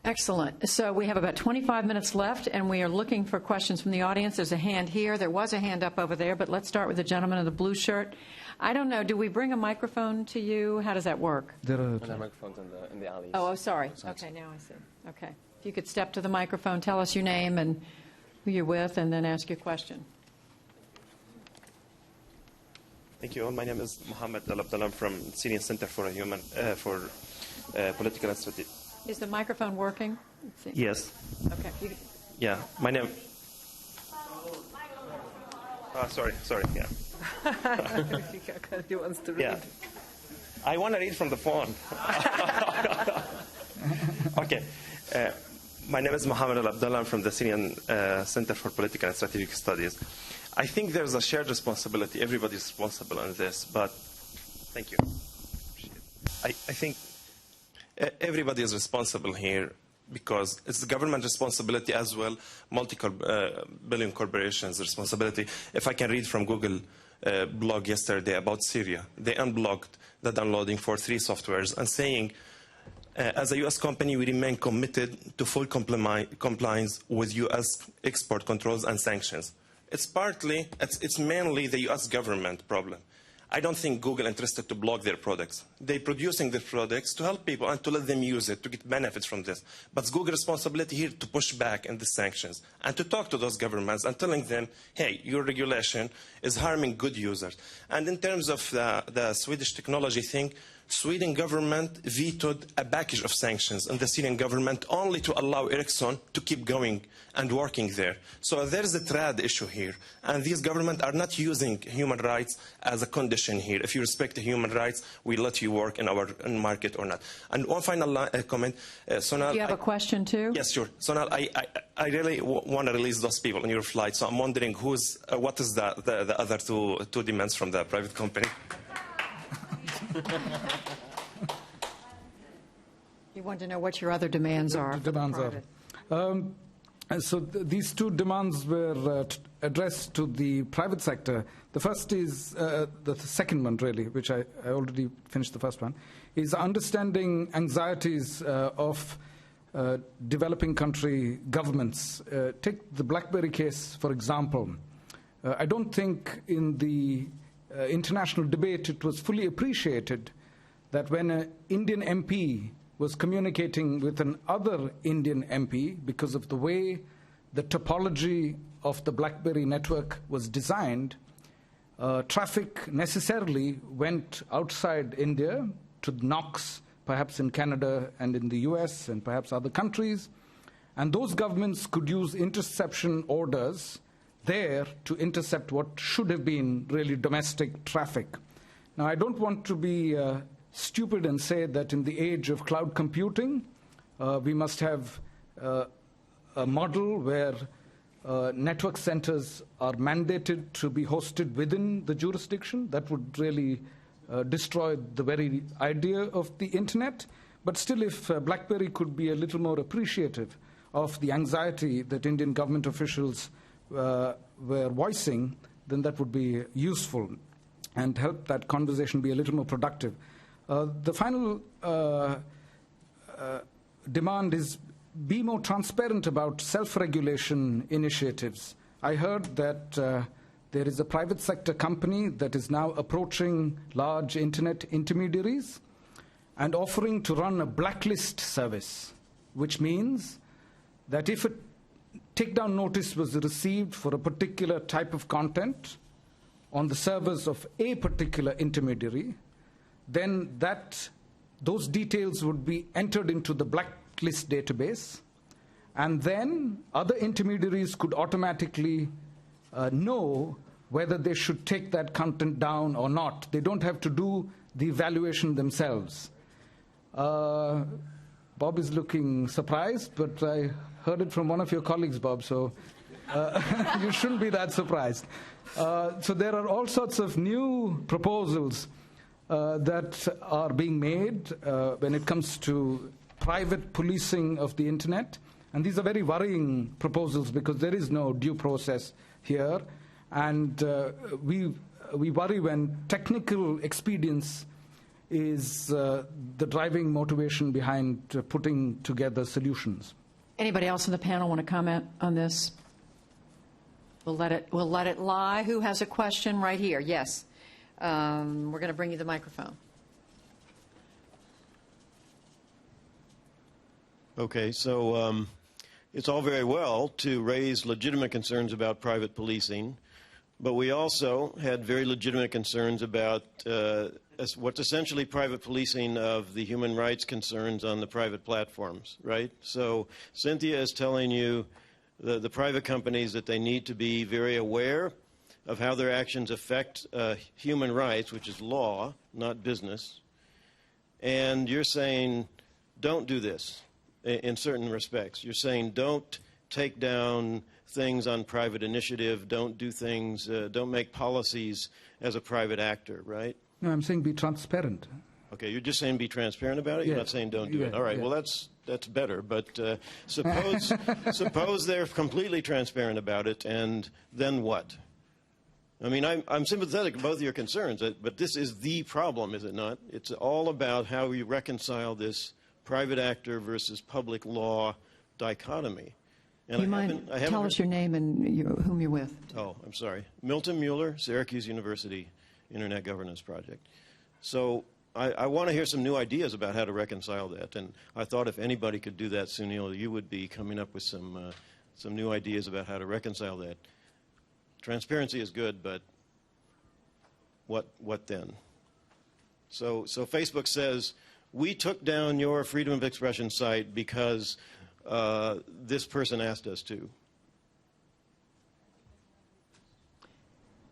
Excellent. So we have about 25 minutes left, and we are looking for questions from the audience. There's a hand here. There was a hand up over there, but let's start with the gentleman in the blue shirt. I don't know. Do we bring a microphone to you? How does that work? There are microphones in the alleys. Oh, sorry. Okay, now I see. Okay. If you could step to the microphone, tell us your name and who you're with, and then ask your question. Thank you. My name is Mohammed Al-Abdallah. I'm from Syrian Center for Political and Strategy. Is the microphone working? Let's see. Yes. Okay. Yeah. My name. Sorry. Yeah. He wants to read. Yeah. I want to read from the phone. Okay. My name is Mohammed Al-Abdallah. I'm from the Syrian Center for Political and Strategic Studies. I think there's a shared responsibility. Everybody's responsible in this, but thank you. I think everybody is responsible here because it's the government responsibility as well, multi-billion corporations' responsibility. If I can read from Google blog yesterday about Syria, they unblocked the downloading for 3 softwares and saying, as a U.S. company, we remain committed to full compliance with U.S. export controls and sanctions. It's mainly the U.S. government problem. I don't think Google is interested to block their products. They're producing their products to help people and to let them use it, to get benefits from this. But it's Google's responsibility here to push back in the sanctions and to talk to those governments and telling them, hey, your regulation is harming good users. And in terms of the Swedish technology thing, Sweden government vetoed a package of sanctions in the Syrian government only to allow Ericsson to keep going and working there. So there's a trade issue here. And these governments are not using human rights as a condition here. If you respect the human rights, we let you work in our market or not. And one final comment. Sonal, Do you have a question too? Yes, sure. Sonal, I really want to release those people on your flight. So I'm wondering what is the other two demands from the private company? You want to know what your other demands are. The demands are. So these two demands were addressed to the private sector. The first is, the second one really, which I already finished the first one, is understanding anxieties of developing country governments. Take the BlackBerry case, for example. I don't think in the international debate it was fully appreciated that when an Indian MP was communicating with another Indian MP, because of the way the topology of the BlackBerry network was designed, traffic necessarily went outside India to NOCs, perhaps in Canada and in the US and perhaps other countries, and those governments could use interception orders there to intercept what should have been really domestic traffic. Now, I don't want to be stupid and say that in the age of cloud computing, we must have a model where network centers are mandated to be hosted within the jurisdiction. That would really destroy the very idea of the internet. But still, if BlackBerry could be a little more appreciative of the anxiety that Indian government officials were voicing, then that would be useful and help that conversation be a little more productive. The final demand is be more transparent about self-regulation initiatives. I heard that there is a private sector company that is now approaching large internet intermediaries and offering to run a blacklist service, which means that if a takedown notice was received for a particular type of content on the servers of a particular intermediary, then those details would be entered into the blacklist database, and then other intermediaries could automatically know whether they should take that content down or not. They don't have to do the evaluation themselves. Bob is looking surprised, but I heard it from one of your colleagues, Bob, so you shouldn't be that surprised. So there are all sorts of new proposals that are being made when it comes to private policing of the internet. And these are very worrying proposals because there is no due process here. And we worry when technical expedience is the driving motivation behind putting together solutions. Anybody else on the panel want to comment on this? We'll let it lie. Who has a question right here? Yes. We're going to bring you the microphone. Okay, so it's all very well to raise legitimate concerns about private policing, but we also had very legitimate concerns about what's essentially private policing of the human rights concerns on the private platforms, right? So Cynthia is telling you, the private companies, that they need to be very aware of how their actions affect human rights, which is law, not business. And you're saying, don't do this in certain respects. You're saying, don't take down things on private initiative, don't do things, don't make policies as a private actor, right? No, I'm saying be transparent. Okay, you're just saying be transparent about it? You're not saying don't do it. All right, well, that's better. But suppose they're completely transparent about it, and then what? I mean, I'm sympathetic to both of your concerns, but this is the problem, is it not? It's all about how we reconcile this private actor versus public law dichotomy. And Do you mind tell us your name and whom you're with? Oh, I'm sorry. Milton Mueller, Syracuse University. Internet Governance Project. So I want to hear some new ideas about how to reconcile that. And I thought if anybody could do that, Sunil, you would be coming up with some new ideas about how to reconcile that. Transparency is good, but what then? So Facebook says, we took down your freedom of expression site because this person asked us to.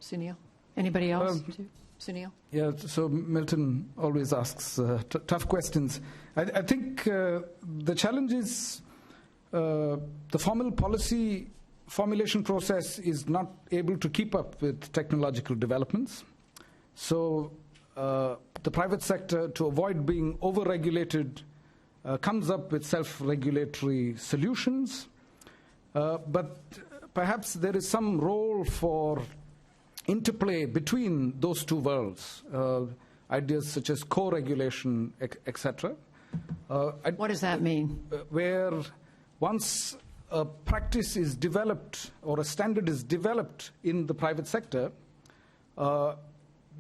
Sunil? Anybody else? Sunil? Yeah, so Milton always asks tough questions. I think the challenge is the formal policy formulation process is not able to keep up with technological developments. So the private sector, to avoid being over-regulated, comes up with self-regulatory solutions. But perhaps there is some role for interplay between those two worlds, ideas such as co-regulation, etc. What does that mean? Where once a practice is developed or a standard is developed in the private sector,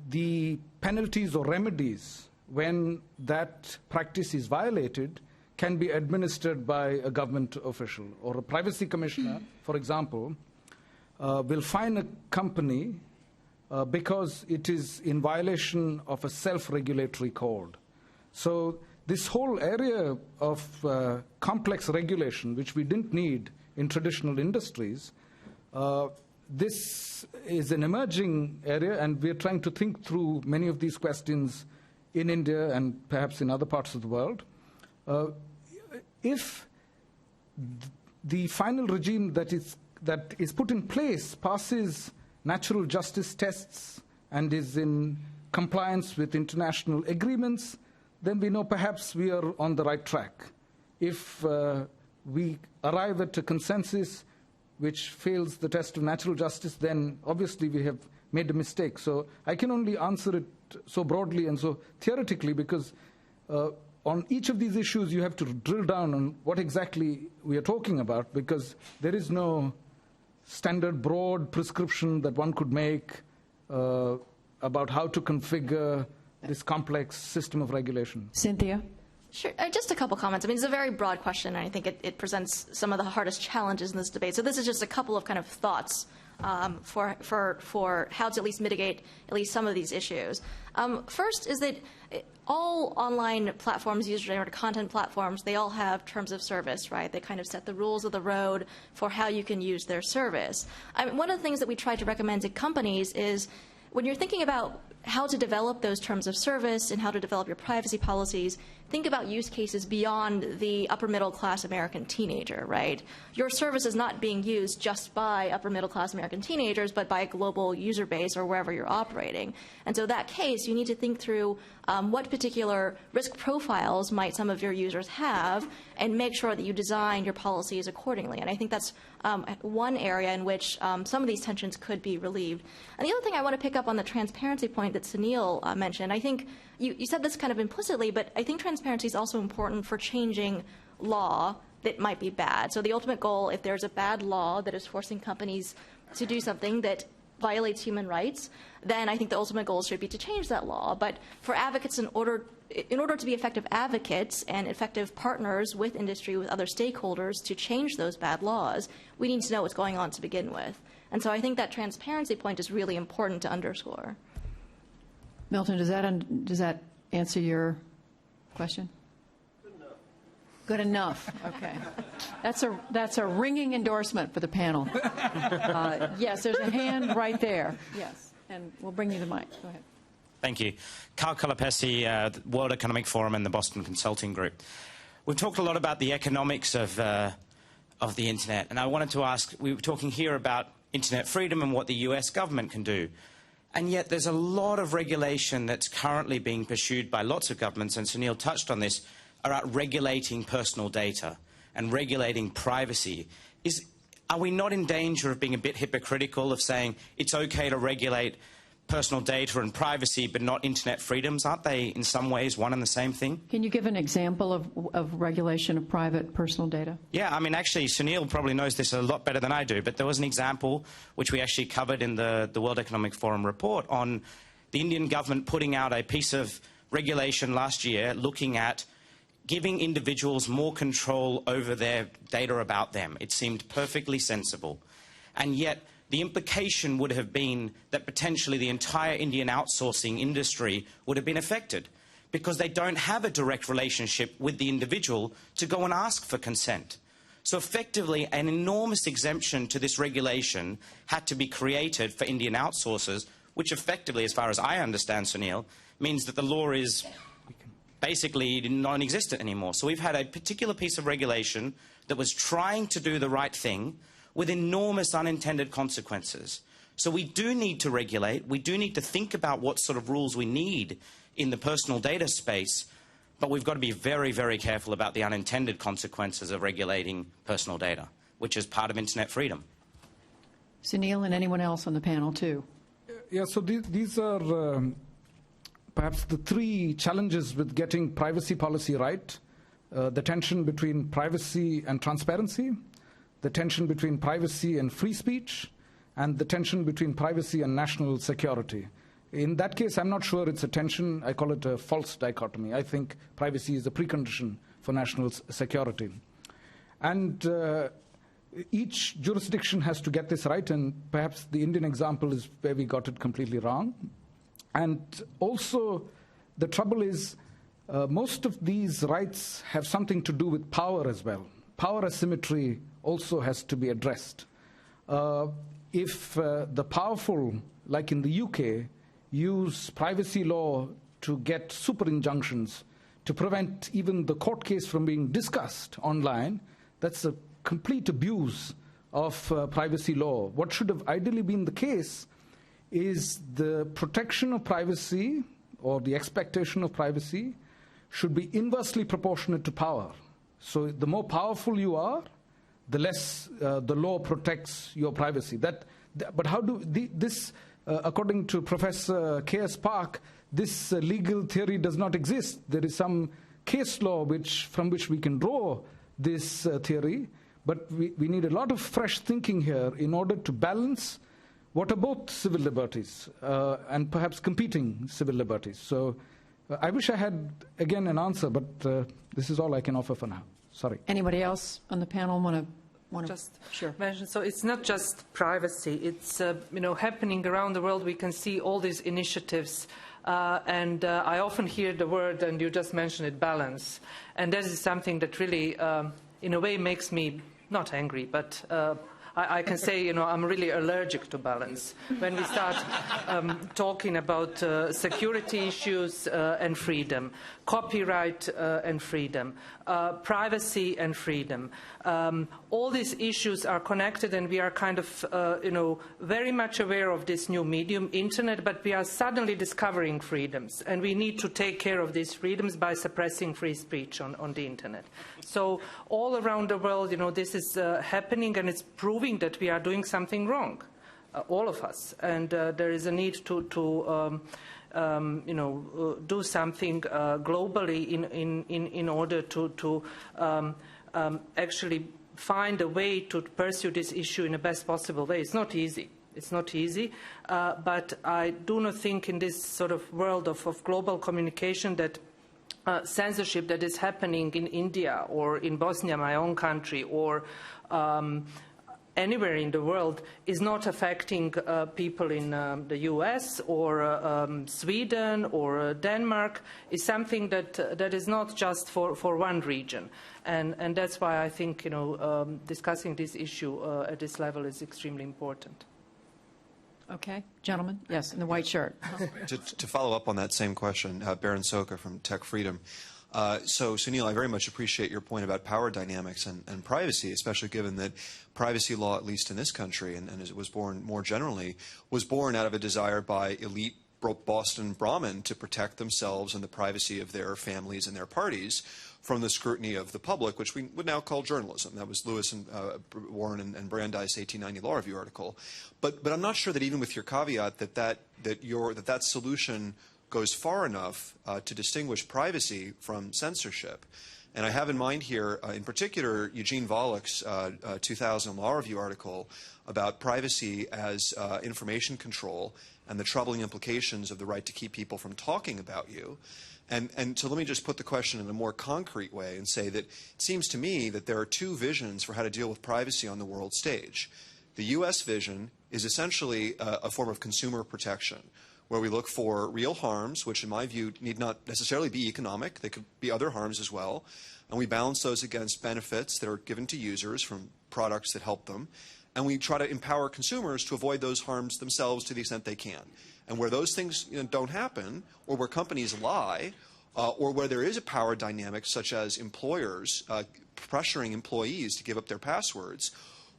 the penalties or remedies when that practice is violated can be administered by a government official. Or a privacy commissioner, for example, will fine a company because it is in violation of a self-regulatory code. So this whole area of complex regulation, which we didn't need in traditional industries, this is an emerging area, and we're trying to think through many of these questions in India and perhaps in other parts of the world. If the final regime that is put in place passes natural justice tests and is in compliance with international agreements, then we know perhaps we are on the right track. If we arrive at a consensus which fails the test of natural justice, then obviously we have made a mistake. So I can only answer it so broadly and so theoretically, because on each of these issues you have to drill down on what exactly we are talking about, because there is no standard broad prescription that one could make about how to configure this complex system of regulation. Cynthia? Sure. Just a couple comments. I mean, it's a very broad question, and I think it presents some of the hardest challenges in this debate. So this is just a couple of kind of thoughts for how to at least mitigate at least some of these issues. First is that all online platforms, user-generated content platforms, they all have terms of service, right? They kind of set the rules of the road for how you can use their service. One of the things that we try to recommend to companies is when you're thinking about how to develop those terms of service and how to develop your privacy policies, think about use cases beyond the upper middle class American teenager, right? Your service is not being used just by upper middle class American teenagers, but by a global user base or wherever you're operating. And so in that case, you need to think through what particular risk profiles might some of your users have and make sure that you design your policies accordingly. And I think that's one area in which some of these tensions could be relieved. And the other thing I want to pick up on the transparency point that Sunil mentioned, I think you said this kind of implicitly, but I think transparency is also important for changing law that might be bad. So the ultimate goal, if there's a bad law that is forcing companies to do something that violates human rights, then I think the ultimate goal should be to change that law. But for advocates, in order to be effective advocates and effective partners with industry, with other stakeholders to change those bad laws, we need to know what's going on to begin with. And so I think that transparency point is really important to underscore. Milton, does that answer your question? Good enough. Okay. That's a ringing endorsement for the panel. Yes, there's a hand right there. Yes, and we'll bring you the mic. Go ahead. Thank you. Carl Colapesi, World Economic Forum and the Boston Consulting Group. We've talked a lot about the economics of the Internet, and I wanted to ask, we were talking here about Internet freedom and what the US government can do. And yet there's a lot of regulation that's currently being pursued by lots of governments, and Sunil touched on this, about regulating personal data and regulating privacy. Are we not in danger of being a bit hypocritical of saying it's okay to regulate personal data and privacy but not internet freedoms? Aren't they in some ways one and the same thing? Can you give an example of regulation of private personal data? Yeah, I mean, actually, Sunil probably knows this a lot better than I do, but there was an example which we actually covered in the World Economic Forum report on the Indian government putting out a piece of regulation last year looking at giving individuals more control over their data about them. It seemed perfectly sensible. And yet, the implication would have been that potentially the entire Indian outsourcing industry would have been affected because they don't have a direct relationship with the individual to go and ask for consent. So effectively, an enormous exemption to this regulation had to be created for Indian outsourcers, which effectively, as far as I understand, Sunil, means that the law is basically non-existent anymore. So we've had a particular piece of regulation that was trying to do the right thing with enormous unintended consequences. So we do need to regulate. We do need to think about what sort of rules we need in the personal data space, but we've got to be very, very careful about the unintended consequences of regulating personal data, which is part of internet freedom. Sunil and anyone else on the panel, too. Yeah, so these are perhaps the three challenges with getting privacy policy right. The tension between privacy and transparency, the tension between privacy and free speech, and the tension between privacy and national security. In that case, I'm not sure it's a tension. I call it a false dichotomy. I think privacy is a precondition for national security. And each jurisdiction has to get this right, and perhaps the Indian example is where we got it completely wrong. And also, the trouble is, most of these rights have something to do with power as well. Power asymmetry also has to be addressed. If the powerful, like in the UK, use privacy law to get super injunctions to prevent even the court case from being discussed online, that's a complete abuse of privacy law. What should have ideally been the case is the protection of privacy or the expectation of privacy should be inversely proportionate to power. So the more powerful you are, the less the law protects your privacy. But how do this, according to Professor K.S. Park, this legal theory does not exist. There is some case law from which we can draw this theory, but we need a lot of fresh thinking here in order to balance what are both civil liberties and perhaps competing civil liberties. So I wish I had, again, an answer, but this is all I can offer for now. Sorry. Anybody else on the panel want to just sure. mention? So it's not just privacy. It's happening around the world. We can see all these initiatives, and I often hear the word, and you just mentioned it, balance. And that is something that really, in a way, makes me not angry, but I can say, I'm really allergic to balance. When we start talking about security issues and freedom, copyright and freedom, privacy and freedom, all these issues are connected, and we are kind of, very much aware of this new medium, internet, but we are suddenly discovering freedoms, and we need to take care of these freedoms by suppressing free speech on the internet. So all around the world, this is happening, and it's proving that we are doing something wrong, all of us, and there is a need to do something globally in order to actually find a way to pursue this issue in the best possible way. It's not easy. It's not easy, but I do not think in this sort of world of global communication that censorship that is happening in India or in Bosnia, my own country, or anywhere in the world is not affecting people in the US or Sweden or Denmark, is something that is not just for one region. And that's why I think discussing this issue at this level is extremely important. Okay, gentlemen, yes, in the white shirt. To follow up on that same question, Baron Soka from Tech Freedom. So, Sunil, I very much appreciate your point about power dynamics and privacy, especially given that privacy law, at least in this country, and as it was born more generally, was born out of a desire by elite Boston Brahmin to protect themselves and the privacy of their families and their parties from the scrutiny of the public, which we would now call journalism. That was Lewis and Warren and Brandeis' 1890 Law Review article. But I'm not sure that even with your caveat that solution goes far enough to distinguish privacy from censorship. And I have in mind here, in particular, Eugene Volok's 2000 Law Review article about privacy as information control and the troubling implications of the right to keep people from talking about you. And so let me just put the question in a more concrete way and say that it seems to me that there are two visions for how to deal with privacy on the world stage. The U.S. vision is essentially a form of consumer protection, where we look for real harms, which in my view need not necessarily be economic. They could be other harms as well. And we balance those against benefits that are given to users from products that help them. And we try to empower consumers to avoid those harms themselves to the extent they can. And where those things don't happen, or where companies lie, or where there is a power dynamic, such as employers pressuring employees to give up their passwords,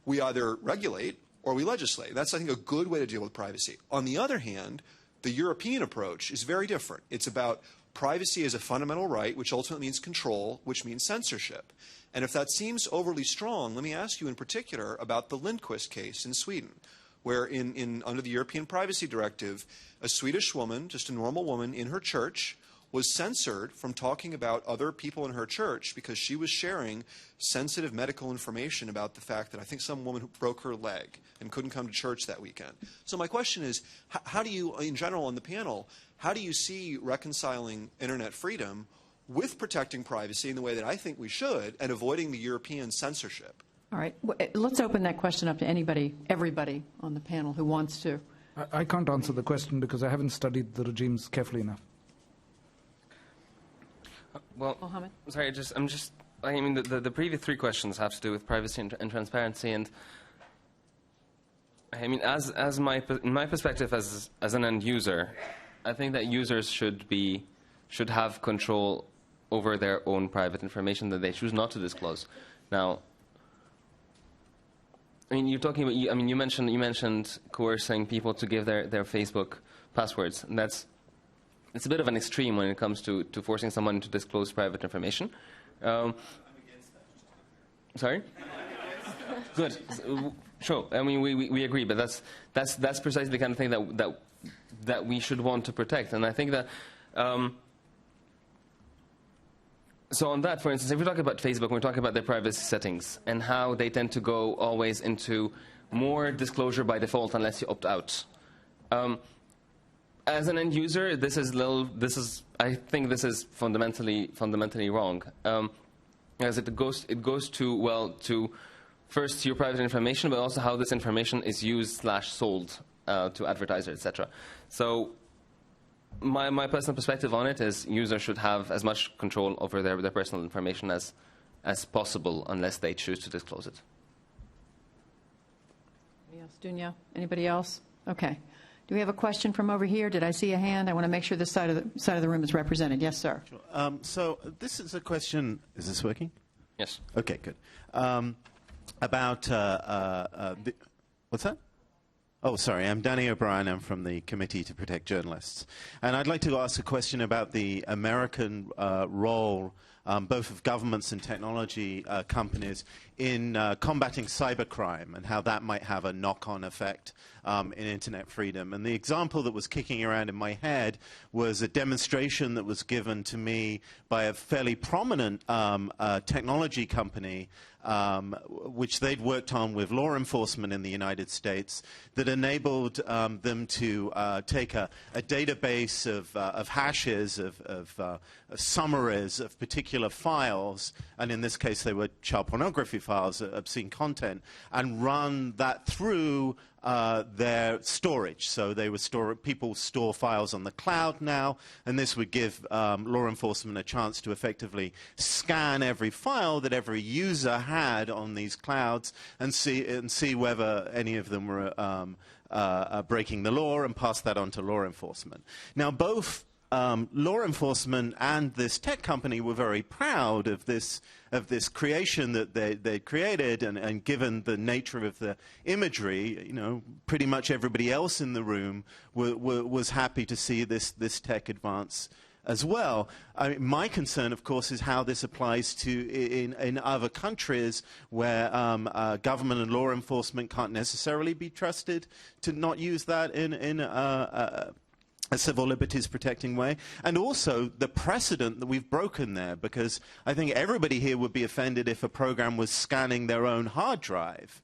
we either regulate or we legislate. That's, I think, a good way to deal with privacy. On the other hand, the European approach is very different. It's about privacy as a fundamental right, which ultimately means control, which means censorship. And if that seems overly strong, let me ask you in particular about the Lindqvist case in Sweden, where under the European Privacy Directive, a Swedish woman, just a normal woman in her church, was censored from talking about other people in her church because she was sharing sensitive medical information about the fact that I think some woman broke her leg and couldn't come to church that weekend. So my question is, how do you, in general on the panel, how do you see reconciling internet freedom with protecting privacy in the way that I think we should and avoiding the European censorship? All right. Let's open that question up to anybody, everybody on the panel who wants to. I can't answer the question because I haven't studied the regimes carefully enough. Well, Mohammed? sorry, I mean, the previous three questions have to do with privacy and transparency, and I mean, in my perspective as an end user, I think that users should have control over their own private information that they choose not to disclose. Now, I mean, you're talking about. I mean, you mentioned coercing people to give their Facebook passwords, and it's a bit of an extreme when it comes to forcing someone to disclose private information. I'm against that. Sorry? Good. Sure. I mean, we agree, but that's precisely the kind of thing that we should want to protect. And I think that. So on that, for instance, if we talk about Facebook, we're talking about their privacy settings and how they tend to go always into more disclosure by default unless you opt out. As an end user, I think this is fundamentally wrong. As it goes to first your private information, but also how this information is used / sold to advertisers, etc. So my personal perspective on it is users should have as much control over their personal information as possible, unless they choose to disclose it. Anybody else? Dunya? Anybody else? Okay. Do we have a question from over here? Did I see a hand? I want to make sure this side of the room is represented. Yes, sir. Sure. So this is a question. Is this working? Yes. Okay, good. About what's that? Oh, sorry. I'm Danny O'Brien. I'm from the Committee to Protect Journalists, and I'd like to ask a question about the American role, both of governments and technology companies, in combating cybercrime and how that might have a knock-on effect in internet freedom. And the example that was kicking around in my head was a demonstration that was given to me by a fairly prominent technology company, which they'd worked on with law enforcement in the United States, that enabled them to take a database of hashes, of summaries of particular files, and in this case they were child pornography files, obscene content, and run that through their storage. So they would people store files on the cloud now, and this would give law enforcement a chance to effectively scan every file that every user had on these clouds and see whether any of them were breaking the law, and pass that on to law enforcement. Now, both law enforcement and this tech company were very proud of this creation that they created, and given the nature of the imagery, pretty much everybody else in the room was happy to see this tech advance as well. I mean, my concern, of course, is how this applies to in other countries where government and law enforcement can't necessarily be trusted to not use that a civil liberties protecting way, and also the precedent that we've broken there, because I think everybody here would be offended if a program was scanning their own hard drive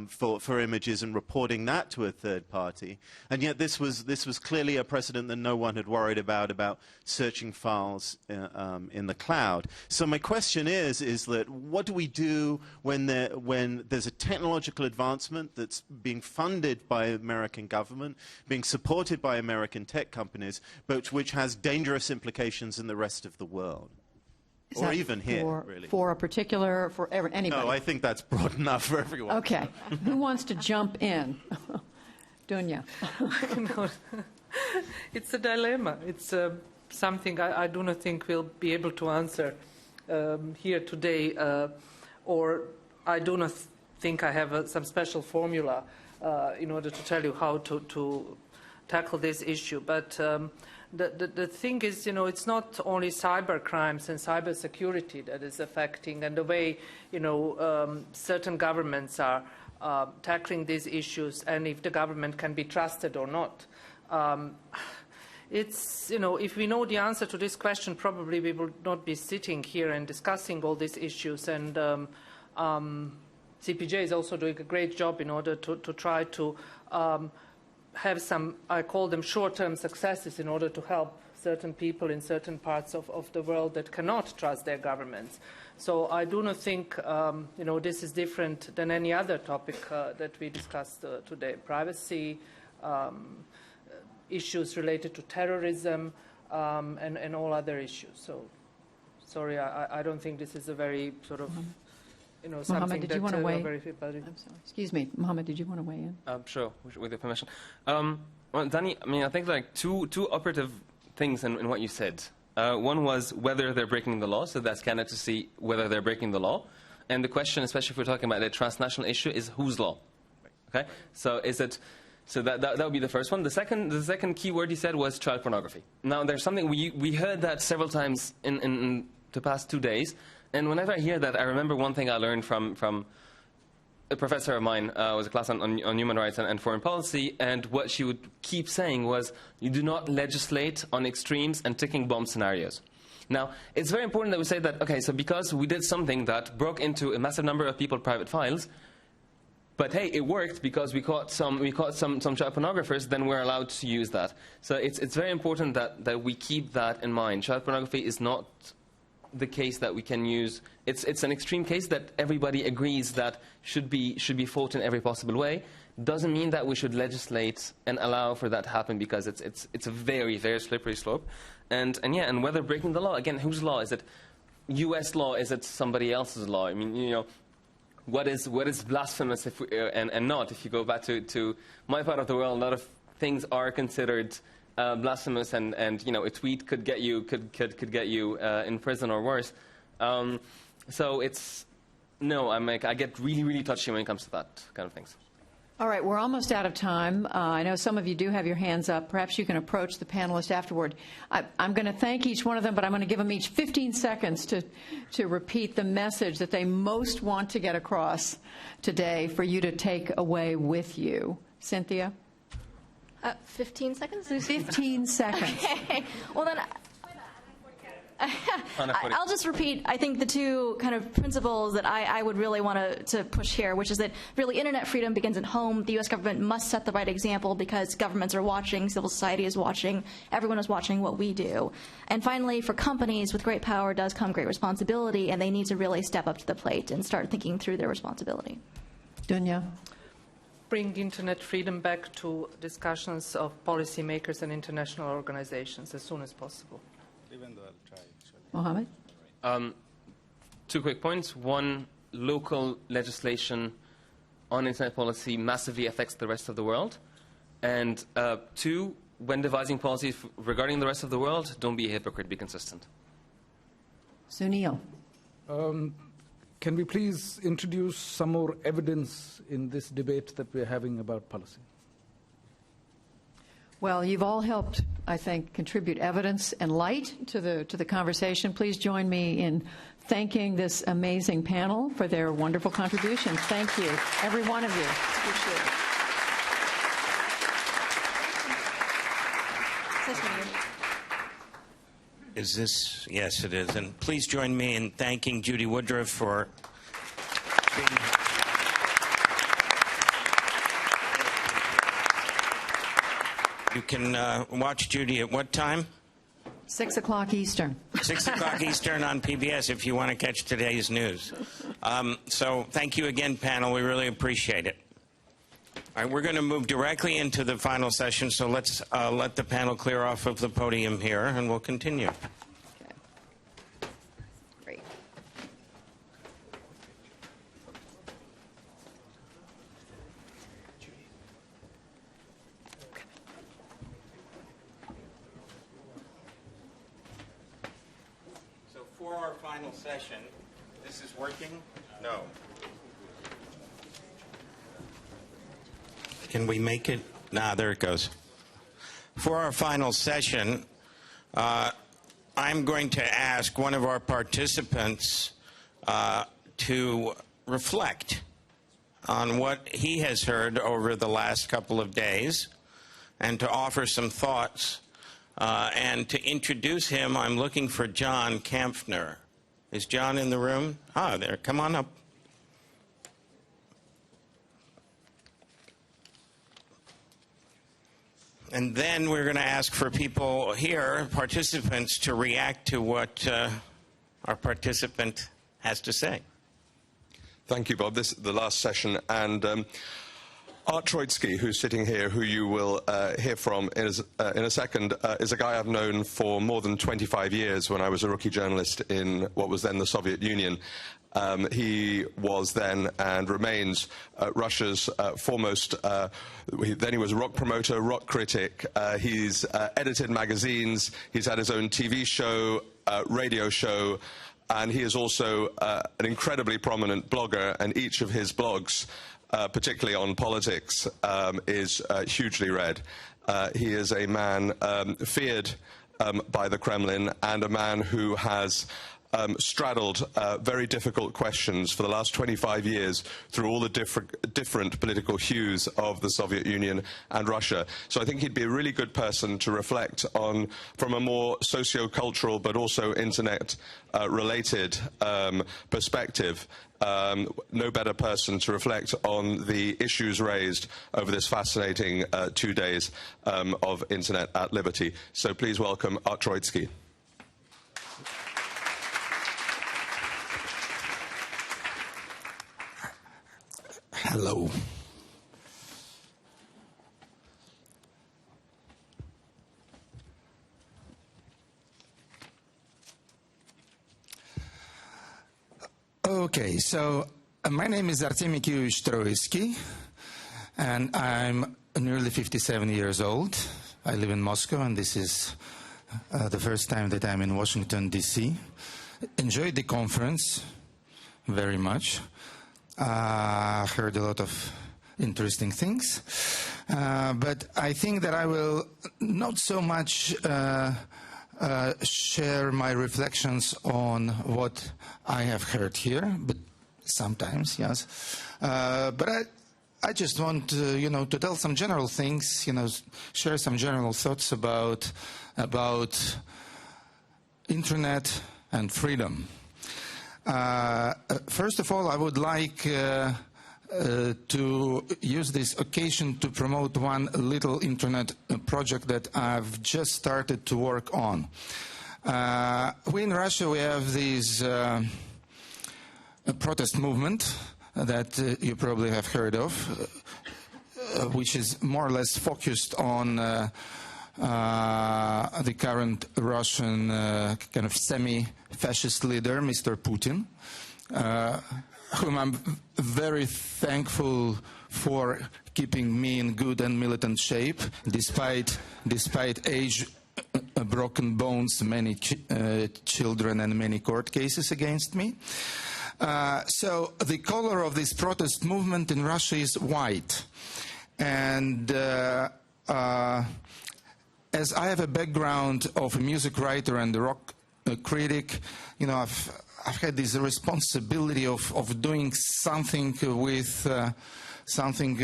for images and reporting that to a third party. And yet this was clearly a precedent that no one had worried about searching files in the cloud. So my question is that what do we do when there's a technological advancement that's being funded by American government, being supported by American tech companies, but which has dangerous implications in the rest of the world? Or even here, really. For a particular, for anybody? No, I think that's broad enough for everyone. Okay. Who wants to jump in? Dunya. No, it's a dilemma. It's something I do not think we'll be able to answer here today, or I do not think I have some special formula in order to tell you how to tackle this issue. But the thing is, it's not only cyber crimes and cyber security that is affecting, and the way, certain governments are tackling these issues, and if the government can be trusted or not. It's, if we know the answer to this question, probably we will not be sitting here and discussing all these issues. And CPJ is also doing a great job in order to try to have some, I call them short-term successes, in order to help certain people in certain parts of the world that cannot trust their governments. So I do not think, this is different than any other topic that we discussed today. Privacy, issues related to terrorism, and all other issues. So, sorry, I don't think this is a very sort of, something Mohammed, did you want to weigh? very. I'm sorry. Excuse me, Mohammed, did you want to weigh in? Sure, with your permission. Well, Danny, I think like two operative things in what you said. One was whether they're breaking the law, so that's kind of to see whether they're breaking the law. And the question, especially if we're talking about a transnational issue, is whose law? Okay, so is it? So that would be the first one. The second key word you said was child pornography. Now, there's something we heard that several times in the past 2 days. And whenever I hear that, I remember one thing I learned from a professor of mine. It was a class on human rights and foreign policy, and what she would keep saying was, you do not legislate on extremes and ticking bomb scenarios. Now, it's very important that we say that, okay, so because we did something that broke into a massive number of people's private files, but hey, it worked because we caught some child pornographers, then we're allowed to use that. So it's very important that we keep that in mind. Child pornography is not the case that we can use. It's an extreme case that everybody agrees that should be fought in every possible way. Doesn't mean that we should legislate and allow for that to happen, because it's a very, very slippery slope. And whether breaking the law, again, whose law? Is it U.S. law? Is it somebody else's law? I mean, what is blasphemous and not? If you go back to my part of the world, a lot of things are considered blasphemous, and a tweet could get you in prison or worse. So I get really, really touchy when it comes to that kind of things. All right, we're almost out of time. I know some of you do have your hands up. Perhaps you can approach the panelists afterward. I'm going to thank each one of them, but I'm going to give them each 15 seconds to repeat the message that they most want to get across today for you to take away with you. Cynthia? 15 seconds? 15 seconds. Okay. Well, then I'll just repeat, I think, the two kind of principles that I would really want to push here, which is that really internet freedom begins at home. The U.S. government must set the right example, because governments are watching, civil society is watching, everyone is watching what we do. And finally, for companies, with great power does come great responsibility, and they need to really step up to the plate and start thinking through their responsibility. Dunya? Bring internet freedom back to discussions of policymakers and international organizations as soon as possible. Mohammed? 2 quick points. One, local legislation on internet policy massively affects the rest of the world. And 2, when devising policies regarding the rest of the world, don't be a hypocrite, be consistent. Sunil? Can we please introduce some more evidence in this debate that we're having about policy? Well, you've all helped, I think, contribute evidence and light to the conversation. Please join me in thanking this amazing panel for their wonderful contributions. Thank you, every one of you. Appreciate it. Nice to meet you. Is this? Yes, it is. And please join me in thanking Judy Woodruff for being here. You can watch Judy at what time? 6 o'clock Eastern. 6 o'clock Eastern on PBS if you want to catch today's news. So thank you again, panel. We really appreciate it. All right, we're going to move directly into the final session, so let's let the panel clear off of the podium here, and we'll continue. Okay. Great. So for our final session, this is working? No. Can we make it? Nah, there it goes. For our final session, I'm going to ask one of our participants to reflect on what he has heard over the last couple of days and to offer some thoughts. And to introduce him, I'm looking for John Kampfner. Is John in the room? Ah, there. Come on up. And then we're going to ask for people here, participants, to react to what our participant has to say. Thank you, Bob. This is the last session, and Art Troitsky, who's sitting here, who you will hear from in a second, is a guy I've known for more than 25 years when I was a rookie journalist in what was then the Soviet Union. He was then and remains Russia's foremost, then he was a rock promoter, rock critic. He's edited magazines, he's had his own TV show, radio show, and he is also an incredibly prominent blogger, and each of his blogs, particularly on politics, is hugely read. He is a man feared by the Kremlin, and a man who has straddled very difficult questions for the last 25 years through all the different political hues of the Soviet Union and Russia. So I think he'd be a really good person to reflect on from a more socio-cultural but also internet-related perspective. No better person to reflect on the issues raised over this fascinating 2 days of Internet at Liberty. So please welcome Art Troitsky. Hello. Okay, so my name is Artemy Kiyevich Troitsky, and I'm nearly 57 years old. I live in Moscow, and this is the first time that I'm in Washington, D.C. Enjoyed the conference very much. Heard a lot of interesting things, but I think that I will not so much share my reflections on what I have heard here, but sometimes, yes. But I just want to, to tell some general things, share some general thoughts about internet and freedom. First of all, I would like to use this occasion to promote one little internet project that I've just started to work on. We in Russia, we have this protest movement that you probably have heard of, which is more or less focused on the current Russian kind of semi-fascist leader, Mr. Putin, whom I'm very thankful for keeping me in good and militant shape, despite age, broken bones, many children and many court cases against me. So the color of this protest movement in Russia is white. And as I have a background of a music writer and a rock critic, I've had this responsibility of doing something with something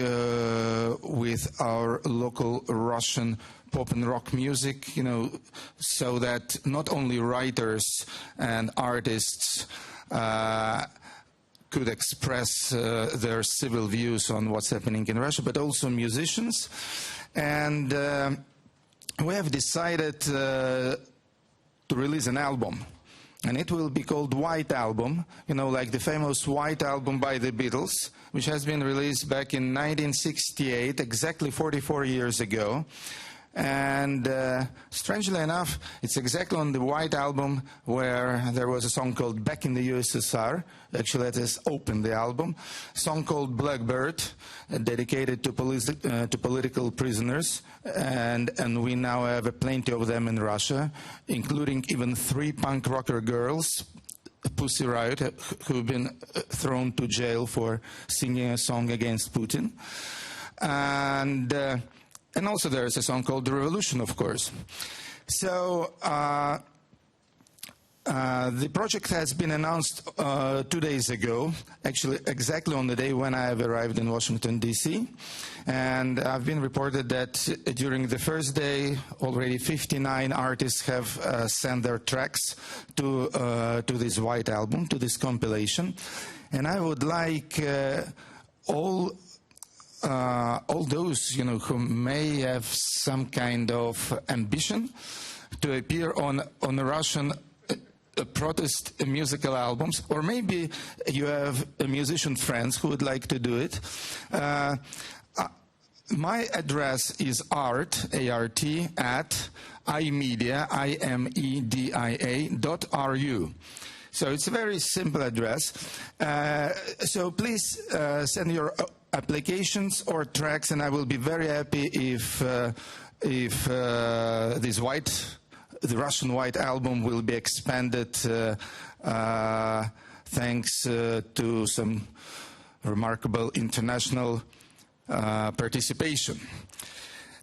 with our local Russian pop and rock music, so that not only writers and artists could express their civil views on what's happening in Russia, but also musicians. And we have decided to release an album. And it will be called White Album, like the famous White Album by the Beatles, which has been released back in 1968, exactly 44 years ago. And strangely enough, it's exactly on the White Album where there was a song called Back in the USSR. Actually, let us open the album. A song called Blackbird, dedicated to political prisoners. And we now have plenty of them in Russia, including even 3 punk rocker girls, Pussy Riot, who've been thrown to jail for singing a song against Putin. And also there is a song called The Revolution, of course. So the project has been announced 2 days ago, actually exactly on the day when I have arrived in Washington, D.C. And I've been reported that during the first day, already 59 artists have sent their tracks to this White Album, to this compilation. And I would like all those who may have some kind of ambition to appear on a Russian protest musical albums, or maybe you have musician friends who would like to do it. My address is art, A-R-T, at imedia.ru. So it's a very simple address. So please send your applications or tracks, and I will be very happy if this the Russian White Album will be expanded thanks to some remarkable international participation.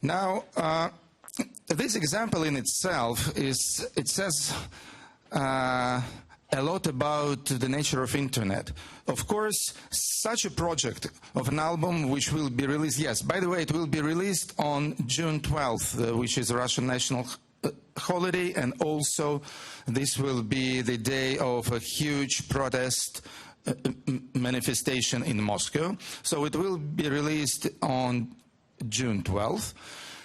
Now, this example in itself says a lot about the nature of internet. Of course, such a project of an album which will be released, yes, by the way, it will be released on June 12th, which is a Russian national holiday, and also this will be the day of a huge protest manifestation in Moscow. So it will be released on June 12th.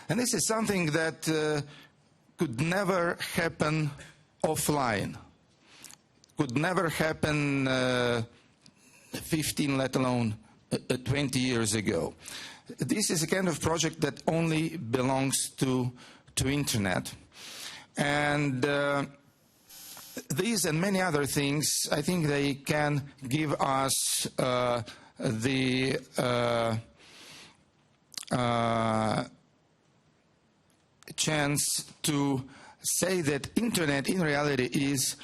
And this is something that could never happen offline. Could never happen 15, let alone 20 years ago. This is a kind of project that only belongs to internet. And these and many other things, I think they can give us the chance to say that internet in reality is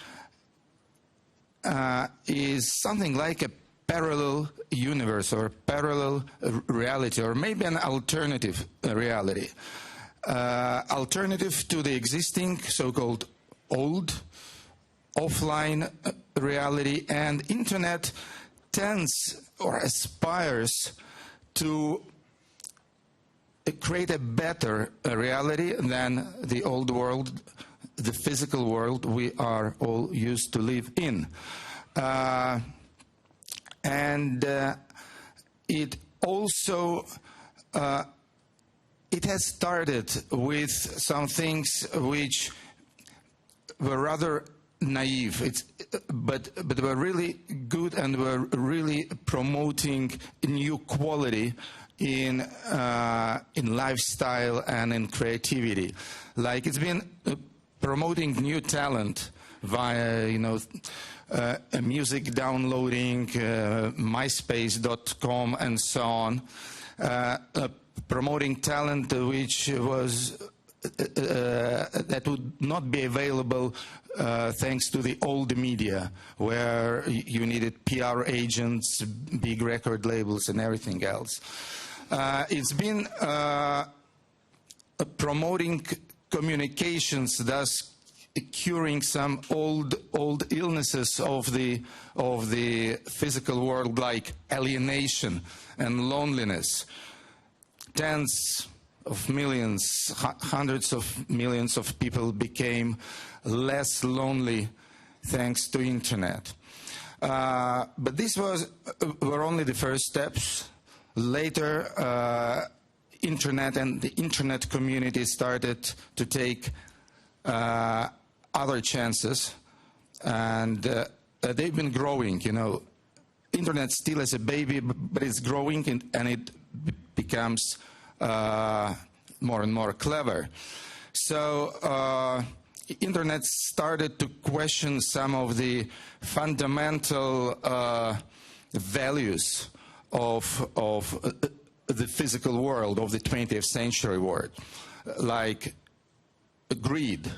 something like a parallel universe or parallel reality, or maybe an alternative reality. Alternative to the existing so-called old offline reality, and internet tends or aspires to create a better reality than the old world, the physical world we are all used to live in. And it also it has started with some things which were rather naive, but were really good and were really promoting new quality in lifestyle and in creativity. Like it's been promoting new talent via, music downloading, MySpace.com, and so on. Promoting talent which was that would not be available thanks to the old media, where you needed PR agents, big record labels, and everything else. It's been promoting communications, thus curing some old illnesses of the physical world, like alienation and loneliness. Tens of millions, hundreds of millions of people became less lonely thanks to internet. But these were only the first steps. Later, internet and the internet community started to take other chances, and they've been growing. You know, internet still is a baby, but it's growing, and it becomes more and more clever. So internet started to question some of the fundamental values of the physical world, of the 20th century world, like greed.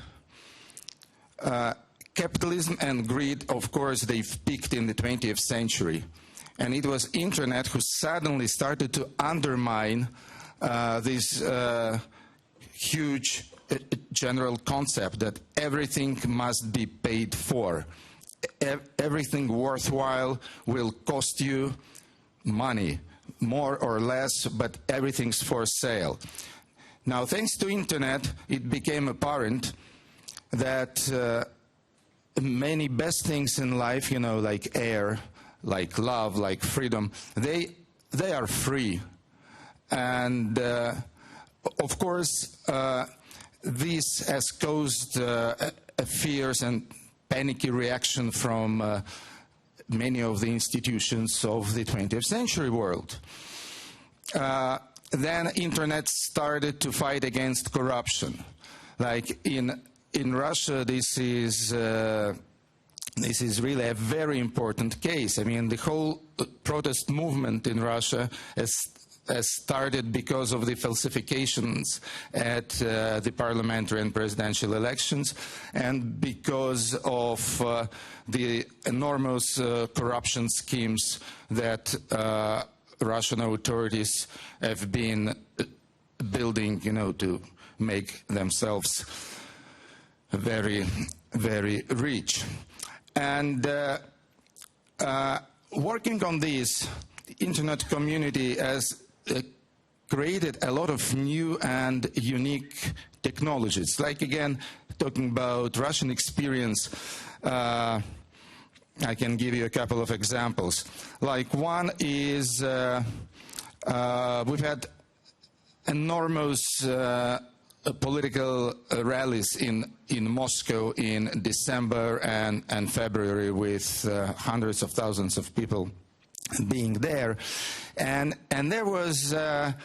Capitalism and greed, of course, they've peaked in the 20th century. And it was internet who suddenly started to undermine this huge general concept that everything must be paid for. Everything worthwhile will cost you money, more or less, but everything's for sale. Now, thanks to internet, it became apparent that many best things in life, you know, like air, like love, like freedom, they are free. And of course, this has caused a fierce and panicky reaction from many of the institutions of the 20th century world. Then internet started to fight against corruption. Like in Russia, this is really a very important case. I mean, the whole protest movement in Russia has started because of the falsifications at the parliamentary and presidential elections, and because of the enormous corruption schemes that Russian authorities have been building, you know, to make themselves very, very rich. And working on this, the internet community has created a lot of new and unique technologies. Like, again, talking about Russian experience, I can give you a couple of examples. Like, one is we've had enormous political rallies in Moscow in December and February, with hundreds of thousands of people being there, and there was a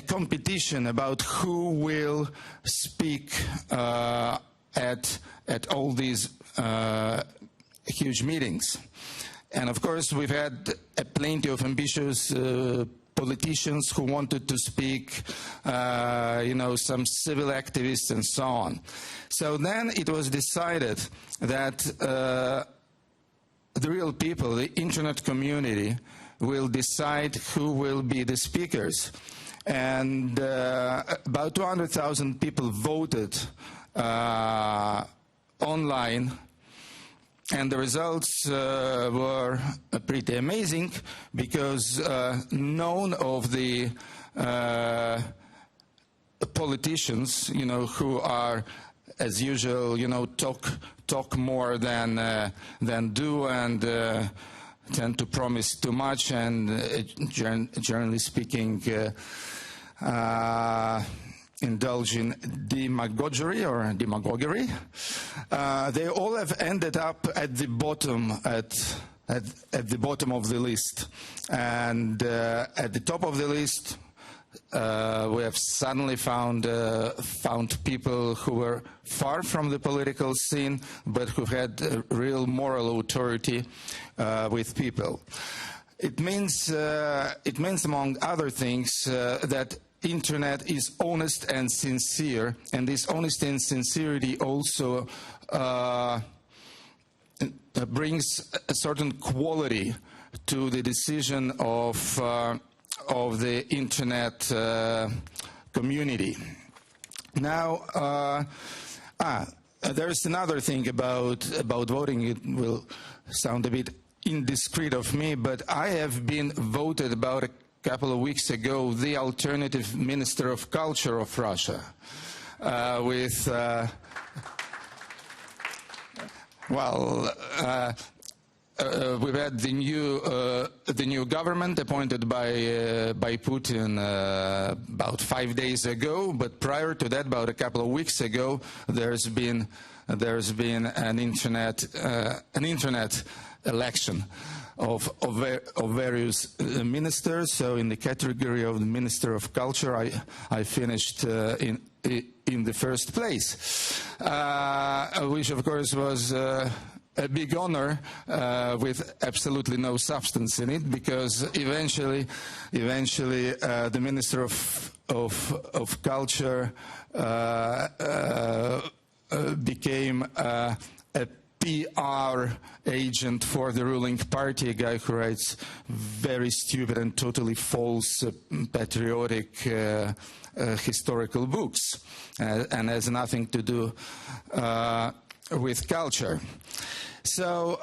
competition about who will speak at all these huge meetings. And of course, we've had plenty of ambitious politicians who wanted to speak, you know, some civil activists and so on. So then it was decided that the real people, the internet community, will decide who will be the speakers. And about 200,000 people voted online, and the results were pretty amazing, because none of the politicians, you know, who are, as usual, you know, talk more than do, and tend to promise too much, and generally speaking, indulge in demagoguery. They all have ended up at the bottom at the bottom of the list, and at the top of the list, we have suddenly found people who were far from the political scene, but who had real moral authority with people. It means, among other things, that internet is honest and sincere, and this honesty and sincerity also brings a certain quality to the decision of the internet community. Now, There's another thing about voting. It will sound a bit indiscreet of me, but I have been voted about a couple of weeks ago the alternative Minister of Culture of Russia, we've had the new government appointed by Putin about 5 days ago, but prior to that, about a couple of weeks ago, there's been an internet election of various ministers. So in the category of the Minister of Culture, I finished in the first place, which of course was a big honor with absolutely no substance in it, because eventually the Minister of Culture became a PR agent for the ruling party, a guy who writes very stupid and totally false patriotic historical books, and has nothing to do with culture. So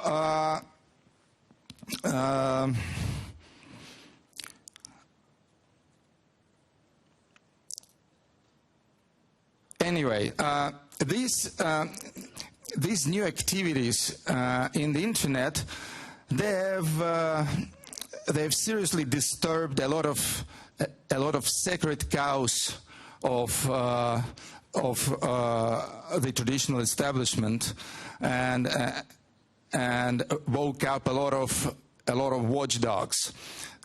anyway, these new activities in the internet, they have seriously disturbed a lot of sacred cows of the traditional establishment, and woke up a lot of watchdogs.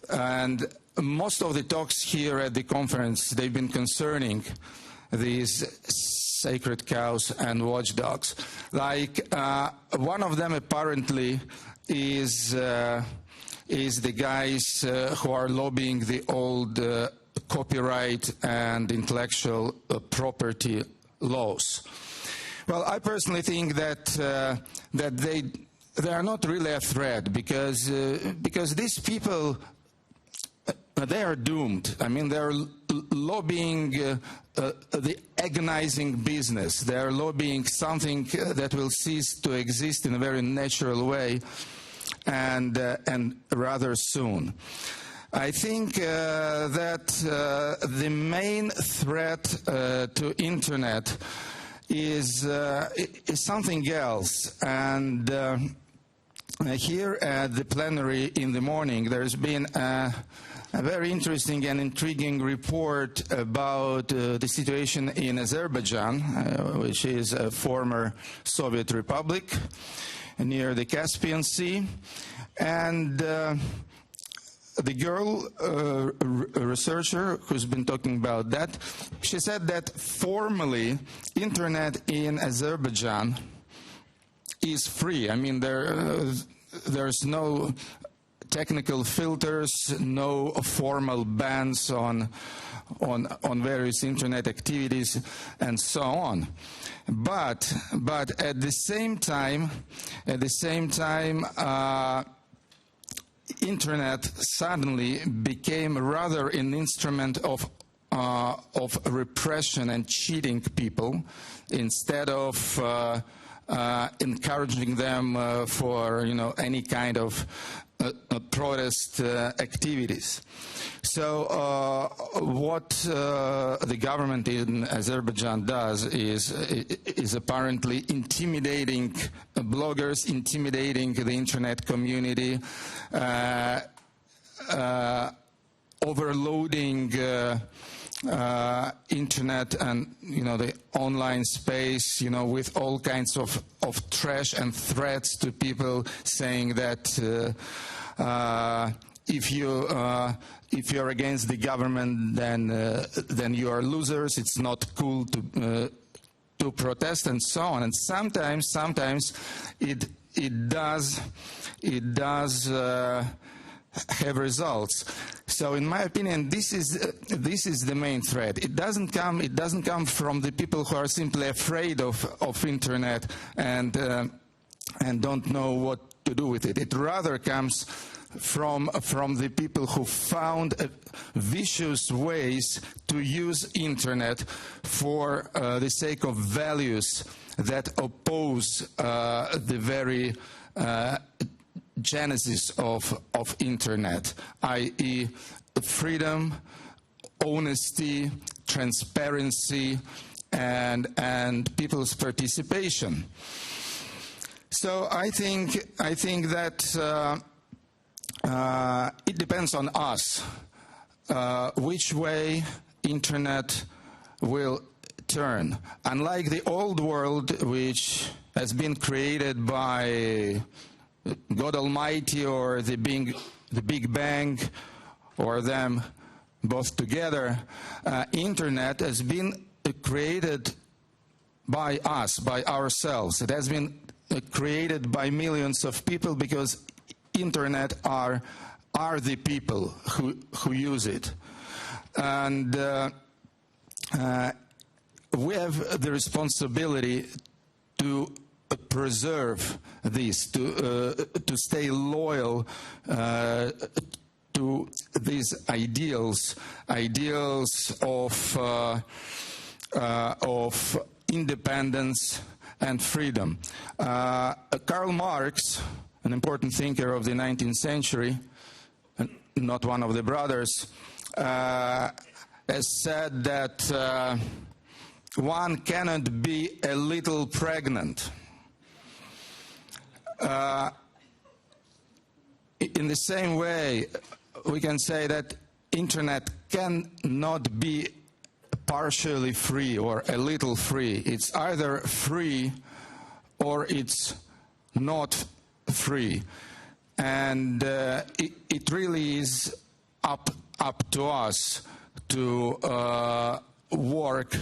And most of the talks here at the conference, they've been concerning these sacred cows and watchdogs. Like one of them apparently is the guys who are lobbying the old copyright and intellectual property laws. Well, I personally think that they are not really a threat, because these people, they are doomed. I mean, they're lobbying the agonizing business. They're lobbying something that will cease to exist in a very natural way, and rather soon. I think that the main threat to internet is something else. And here at the plenary in the morning, there's been a very interesting and intriguing report about the situation in Azerbaijan, which is a former Soviet republic near the Caspian Sea. And the girl, a researcher who's been talking about that, she said that formally internet in Azerbaijan is free. I mean, there's no technical filters, no formal bans on various internet activities, and so on. But at the same time, internet suddenly became rather an instrument of repression and cheating people, instead of encouraging them for any kind of protest activities. So what the government in Azerbaijan does is apparently intimidating bloggers, intimidating the internet community, overloading internet and the online space with all kinds of trash and threats to people, saying that if you're against the government, then you are losers. It's not cool to protest, and so on. And sometimes it does have results. So in my opinion, this is the main threat. It doesn't come from the people who are simply afraid of internet and don't know what to do with it. It rather comes from the people who found vicious ways to use internet for the sake of values that oppose the very genesis of internet, i.e. freedom, honesty, transparency, and people's participation. So I think that it depends on us which way internet will turn. Unlike the old world, which has been created by God Almighty or the Big Bang or them both together, internet has been created by us, by ourselves. It has been created by millions of people because internet are the people who use it. And we have the responsibility to preserve this, to stay loyal to these ideals of independence and freedom. Karl Marx, an important thinker of the 19th century, not one of the brothers, has said that one cannot be a little pregnant. In the same way, we can say that internet cannot be partially free or a little free. It's either free or it's not free. And it really is up to us to work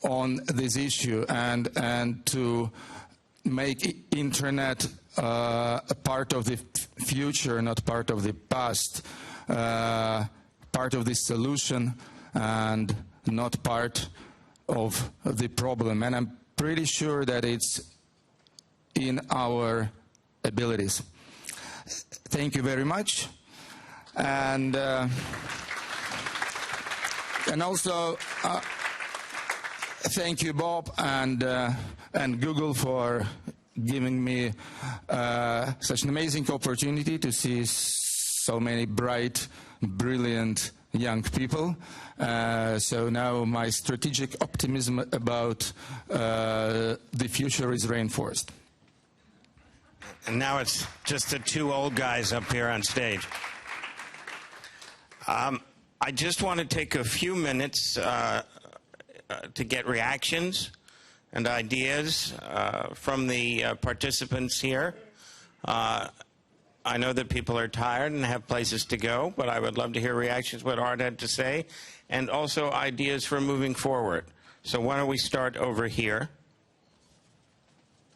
on this issue and to make internet a part of the future, not part of the past, part of the solution and not part of the problem. And I'm pretty sure that it's in our abilities. Thank you very much. And also thank you, Bob, and Google for giving me such an amazing opportunity to see so many bright, brilliant young people. So now my strategic optimism about the future is reinforced. And now it's just the two old guys up here on stage. I just want to take a few minutes to get reactions and ideas from the participants here. I know that people are tired and have places to go, but I would love to hear reactions, what Art had to say, and also ideas for moving forward. So why don't we start over here?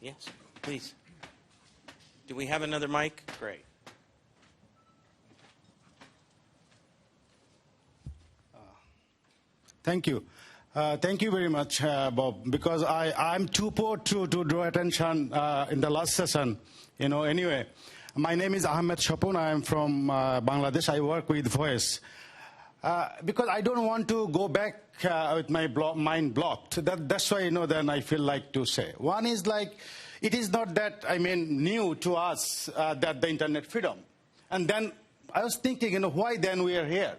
Yes, please. Do we have another mic? Great. Thank you. Thank you very much, Bob, because I'm too poor to draw attention in the last session. Anyway, my name is Ahmed Shapun. I am from Bangladesh. I work with Voice. Because I don't want to go back with my mind blocked. That's why, then I feel like to say. One is like, it is not that, new to us that the internet freedom. And then I was thinking, why then we are here?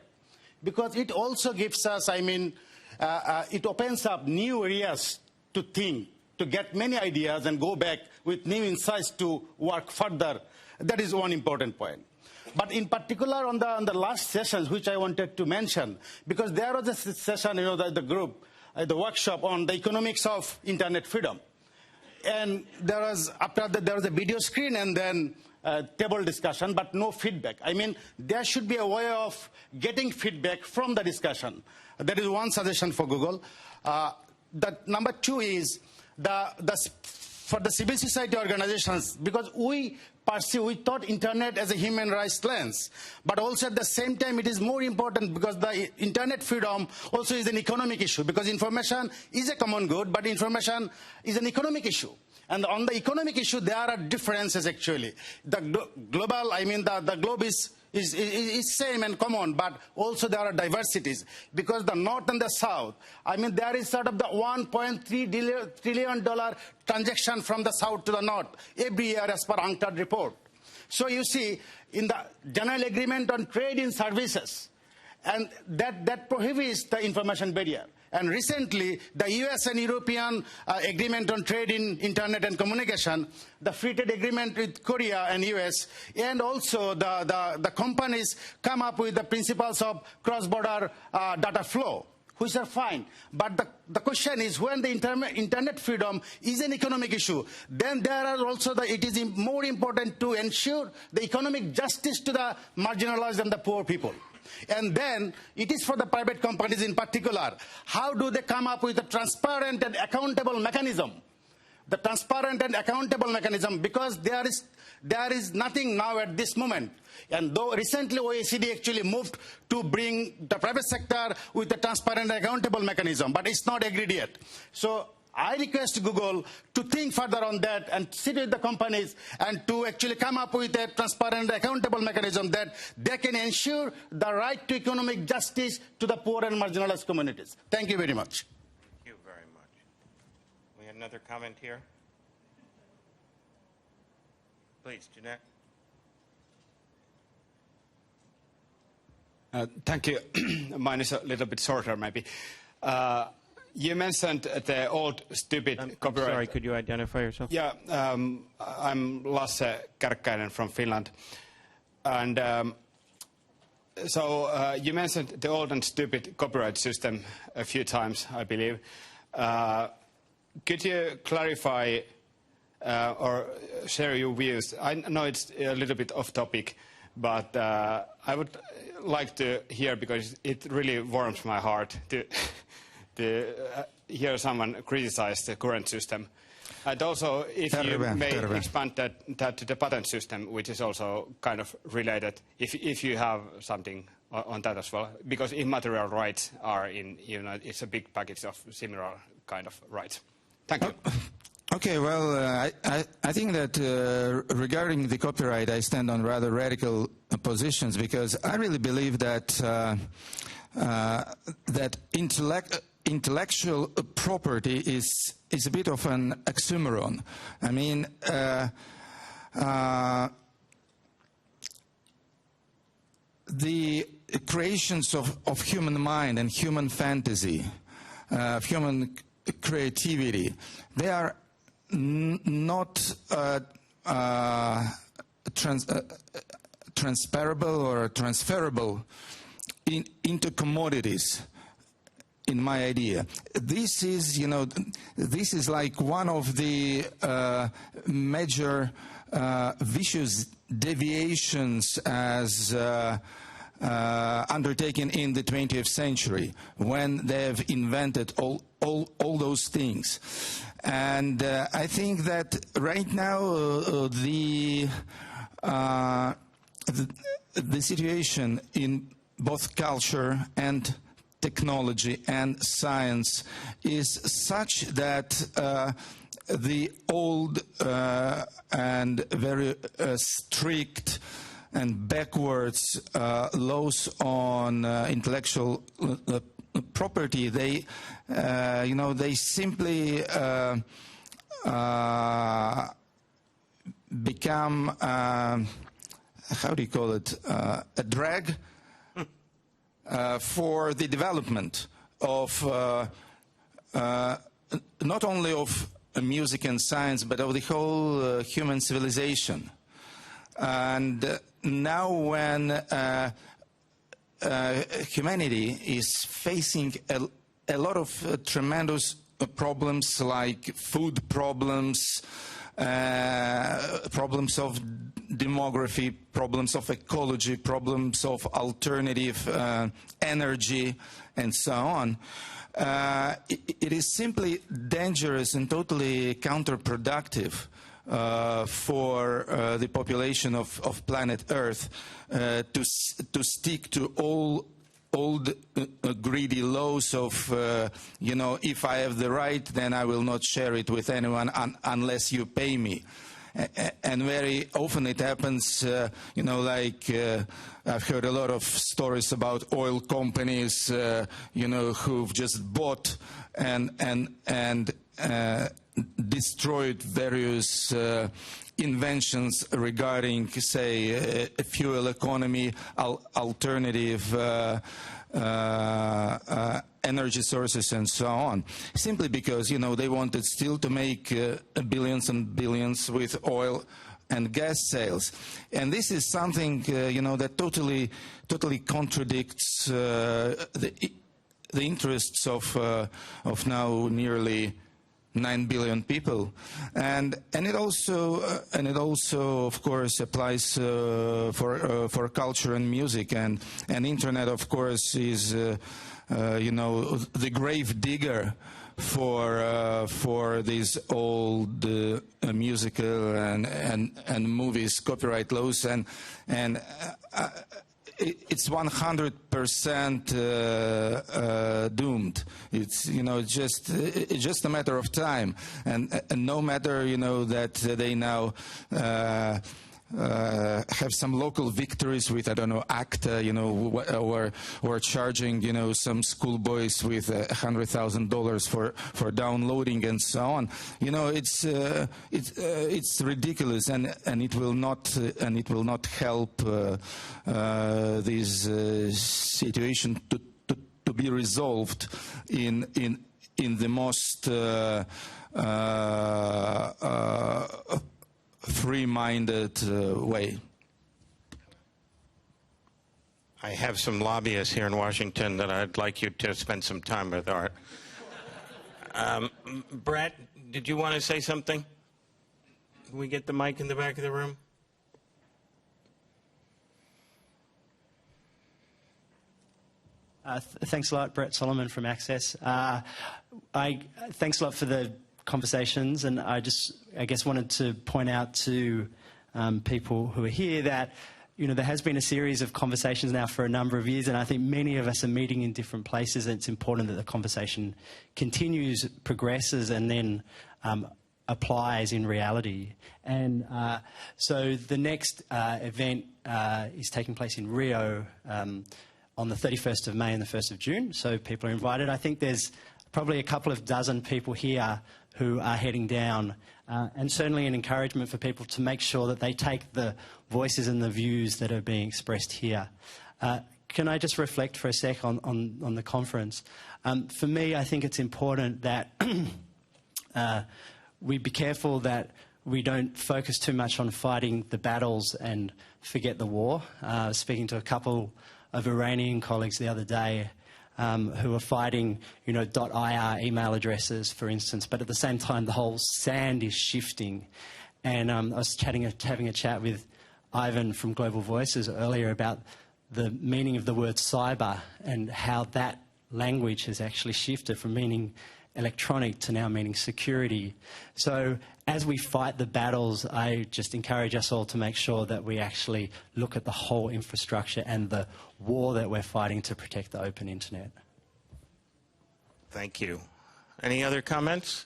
Because it also gives us, it opens up new areas to think, to get many ideas and go back with new insights to work further. That is one important point. But in particular on the last sessions, which I wanted to mention, because there was a session, the group, the workshop on the economics of internet freedom. And there was, after that, there was a video screen and then table discussion, but no feedback. There should be a way of getting feedback from the discussion. That is one suggestion for Google. Number two is for the civil society organizations, because we thought internet as a human rights lens, but also at the same time it is more important because the internet freedom also is an economic issue, because information is a common good, but information is an economic issue. And on the economic issue, there are differences actually. The global, the globe is is same and common, but also there are diversities. Because the North and the South, I mean, there is sort of the $1.3 trillion transaction from the South to the North every year as per UNCTAD report. So you see, in the General Agreement on Trade in Services, and that prohibits the information barrier. And recently, the US and European Agreement on Trade in Internet and Communication, the free trade agreement with Korea and US, and also the companies come up with the principles of cross-border data flow, which are fine. But the question is, when the internet freedom is an economic issue, then there are also it is more important to ensure the economic justice to the marginalized and the poor people. And then it is for the private companies in particular. How do they come up with a transparent and accountable mechanism? The transparent and accountable mechanism, because there is nothing now at this moment. And though recently OECD actually moved to bring the private sector with a transparent and accountable mechanism, but it's not agreed yet. So I request Google to think further on that and sit with the companies and to actually come up with a transparent, accountable mechanism that they can ensure the right to economic justice to the poor and marginalized communities. Thank you very much. Thank you very much. We have another comment here. Please, Jeanette. Thank you. Mine is a little bit shorter, maybe. You mentioned the old stupid copyright. Sorry, could you identify yourself? Yeah, I'm Lasse Kärkkäinen from Finland. And so you mentioned the old and stupid copyright system a few times, I believe. Could you clarify or share your views? I know it's a little bit off topic, but I would like to hear, because it really warms my heart to hear someone criticize the current system. And also, if you may expand that to the patent system, which is also kind of related, if you have something on that as well, because immaterial rights are it's a big package of similar kind of rights. Thank you. Okay, well, I think that regarding the copyright, I stand on rather radical positions, because I really believe that that intellectual property is a bit of an oxymoron. I mean, the creations of human mind and human fantasy, of human creativity, they are not transferable or transferable into commodities, in my idea. This is, this is like one of the major vicious deviations as undertaken in the 20th century, when they've invented all those things. And I think that right now the situation in both culture and technology and science is such that the old and very strict and backwards laws on intellectual property, they simply become, how do you call it, a drag for the development of not only of music and science, but of the whole human civilization. And now when humanity is facing a lot of tremendous problems, like food problems, problems of demography, problems of ecology, problems of alternative energy, and so on, it is simply dangerous and totally counterproductive for the population of planet Earth to stick to all old greedy laws of, if I have the right, then I will not share it with anyone unless you pay me. and very often it happens, like I've heard a lot of stories about oil companies, who've just bought and destroyed various inventions regarding, say, a fuel economy, alternative energy sources and so on, simply because, they wanted still to make billions and billions with oil and gas sales. And this is something, that totally contradicts the interests of now nearly 9 billion people, and it also of course applies for culture and music, and internet of course is the grave digger for these old musical and movies copyright laws, and it's 100% doomed. It's just a matter of time, and no matter that they now have some local victories with, I don't know, ACTA, or charging, some schoolboys with $100,000 for downloading and so on. It's ridiculous, and it will not help this situation to be resolved in the most free-minded way. I have some lobbyists here in Washington that I'd like you to spend some time with, Art. Brett, did you want to say something? Can we get the mic in the back of the room? Thanks a lot, Brett Solomon from Access. Thanks a lot for the conversations, and I guess wanted to point out to people who are here that there has been a series of conversations now for a number of years, and I think many of us are meeting in different places, and it's important that the conversation continues, progresses, and then applies in reality. And so the next event is taking place in Rio on the 31st of May and the 1st of June, so people are invited. I think there's probably a couple of dozen people here who are heading down, and certainly an encouragement for people to make sure that they take the voices and the views that are being expressed here. Can I just reflect for a sec on the conference? For me, I think it's important that we be careful that we don't focus too much on fighting the battles and forget the war. Speaking to a couple of Iranian colleagues the other day, who are fighting, .ir email addresses, for instance, but at the same time the whole sand is shifting. And I was having a chat with Ivan from Global Voices earlier about the meaning of the word cyber and how that language has actually shifted from meaning electronic to now meaning security. So as we fight the battles, I just encourage us all to make sure that we actually look at the whole infrastructure and the war that we're fighting to protect the open internet. Thank you. Any other comments?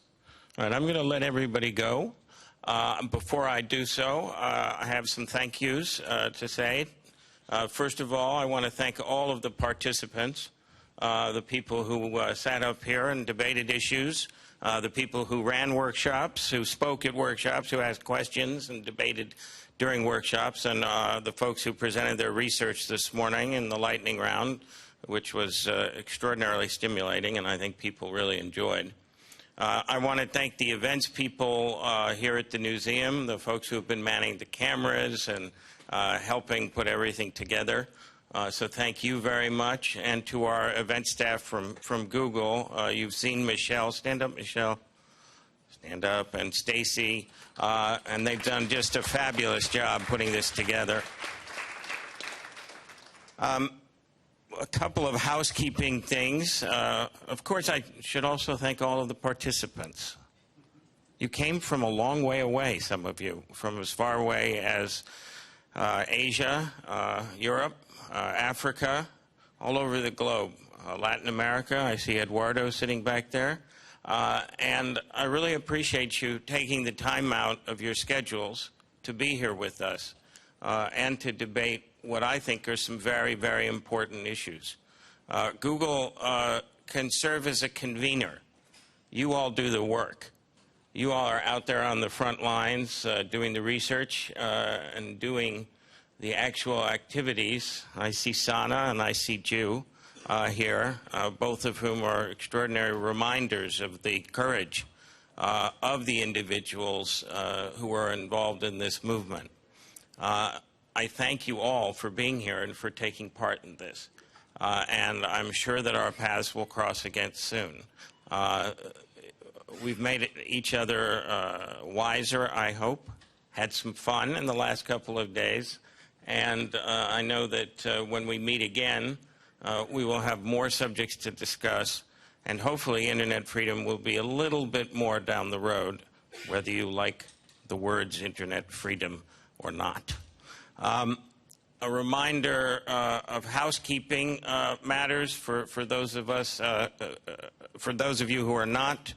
All right, I'm going to let everybody go. Before I do so, I have some thank yous to say. First of all, I want to thank all of the participants, the people who sat up here and debated issues, the people who ran workshops, who spoke at workshops, who asked questions and debated during workshops, and the folks who presented their research this morning in the lightning round, which was extraordinarily stimulating and I think people really enjoyed. I want to thank the events people here at the museum, the folks who have been manning the cameras and helping put everything together. So thank you very much. And to our event staff from Google, you've seen Michelle. Stand up, Michelle. Stand up. And Stacy. And they've done just a fabulous job putting this together. A couple of housekeeping things. Of course, I should also thank all of the participants. You came from a long way away, some of you, from as far away as Asia, Europe, Africa, all over the globe. Latin America, I see Eduardo sitting back there. And I really appreciate you taking the time out of your schedules to be here with us and to debate what I think are some very, very important issues. Google can serve as a convener. You all do the work. You all are out there on the front lines doing the research and doing the actual activities. I see Sana and I see Ju here, both of whom are extraordinary reminders of the courage of the individuals who are involved in this movement. I thank you all for being here and for taking part in this. And I'm sure that our paths will cross again soon. We've made each other wiser, I hope, had some fun in the last couple of days, and I know that when we meet again, we will have more subjects to discuss, and hopefully Internet freedom will be a little bit more down the road, whether you like the words Internet freedom or not. A reminder of housekeeping matters for those of us, for those of you who are not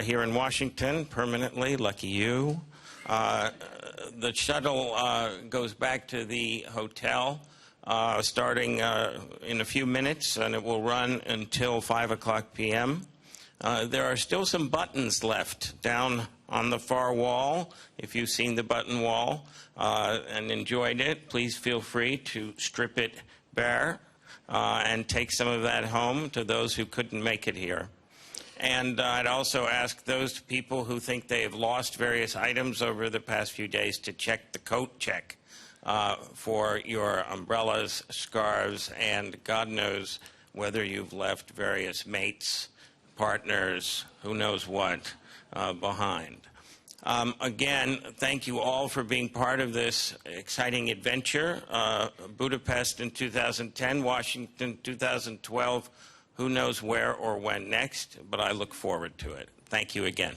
here in Washington permanently, lucky you. The shuttle goes back to the hotel starting in a few minutes, and it will run until 5 o'clock p.m. There are still some buttons left down on the far wall. If you've seen the button wall and enjoyed it, please feel free to strip it bare and take some of that home to those who couldn't make it here. And I'd also ask those people who think they have lost various items over the past few days to check the coat check for your umbrellas, scarves, and God knows whether you've left various mates, partners, who knows what, behind. Again, thank you all for being part of this exciting adventure. Budapest in 2010, Washington 2012, who knows where or when next, but I look forward to it. Thank you again.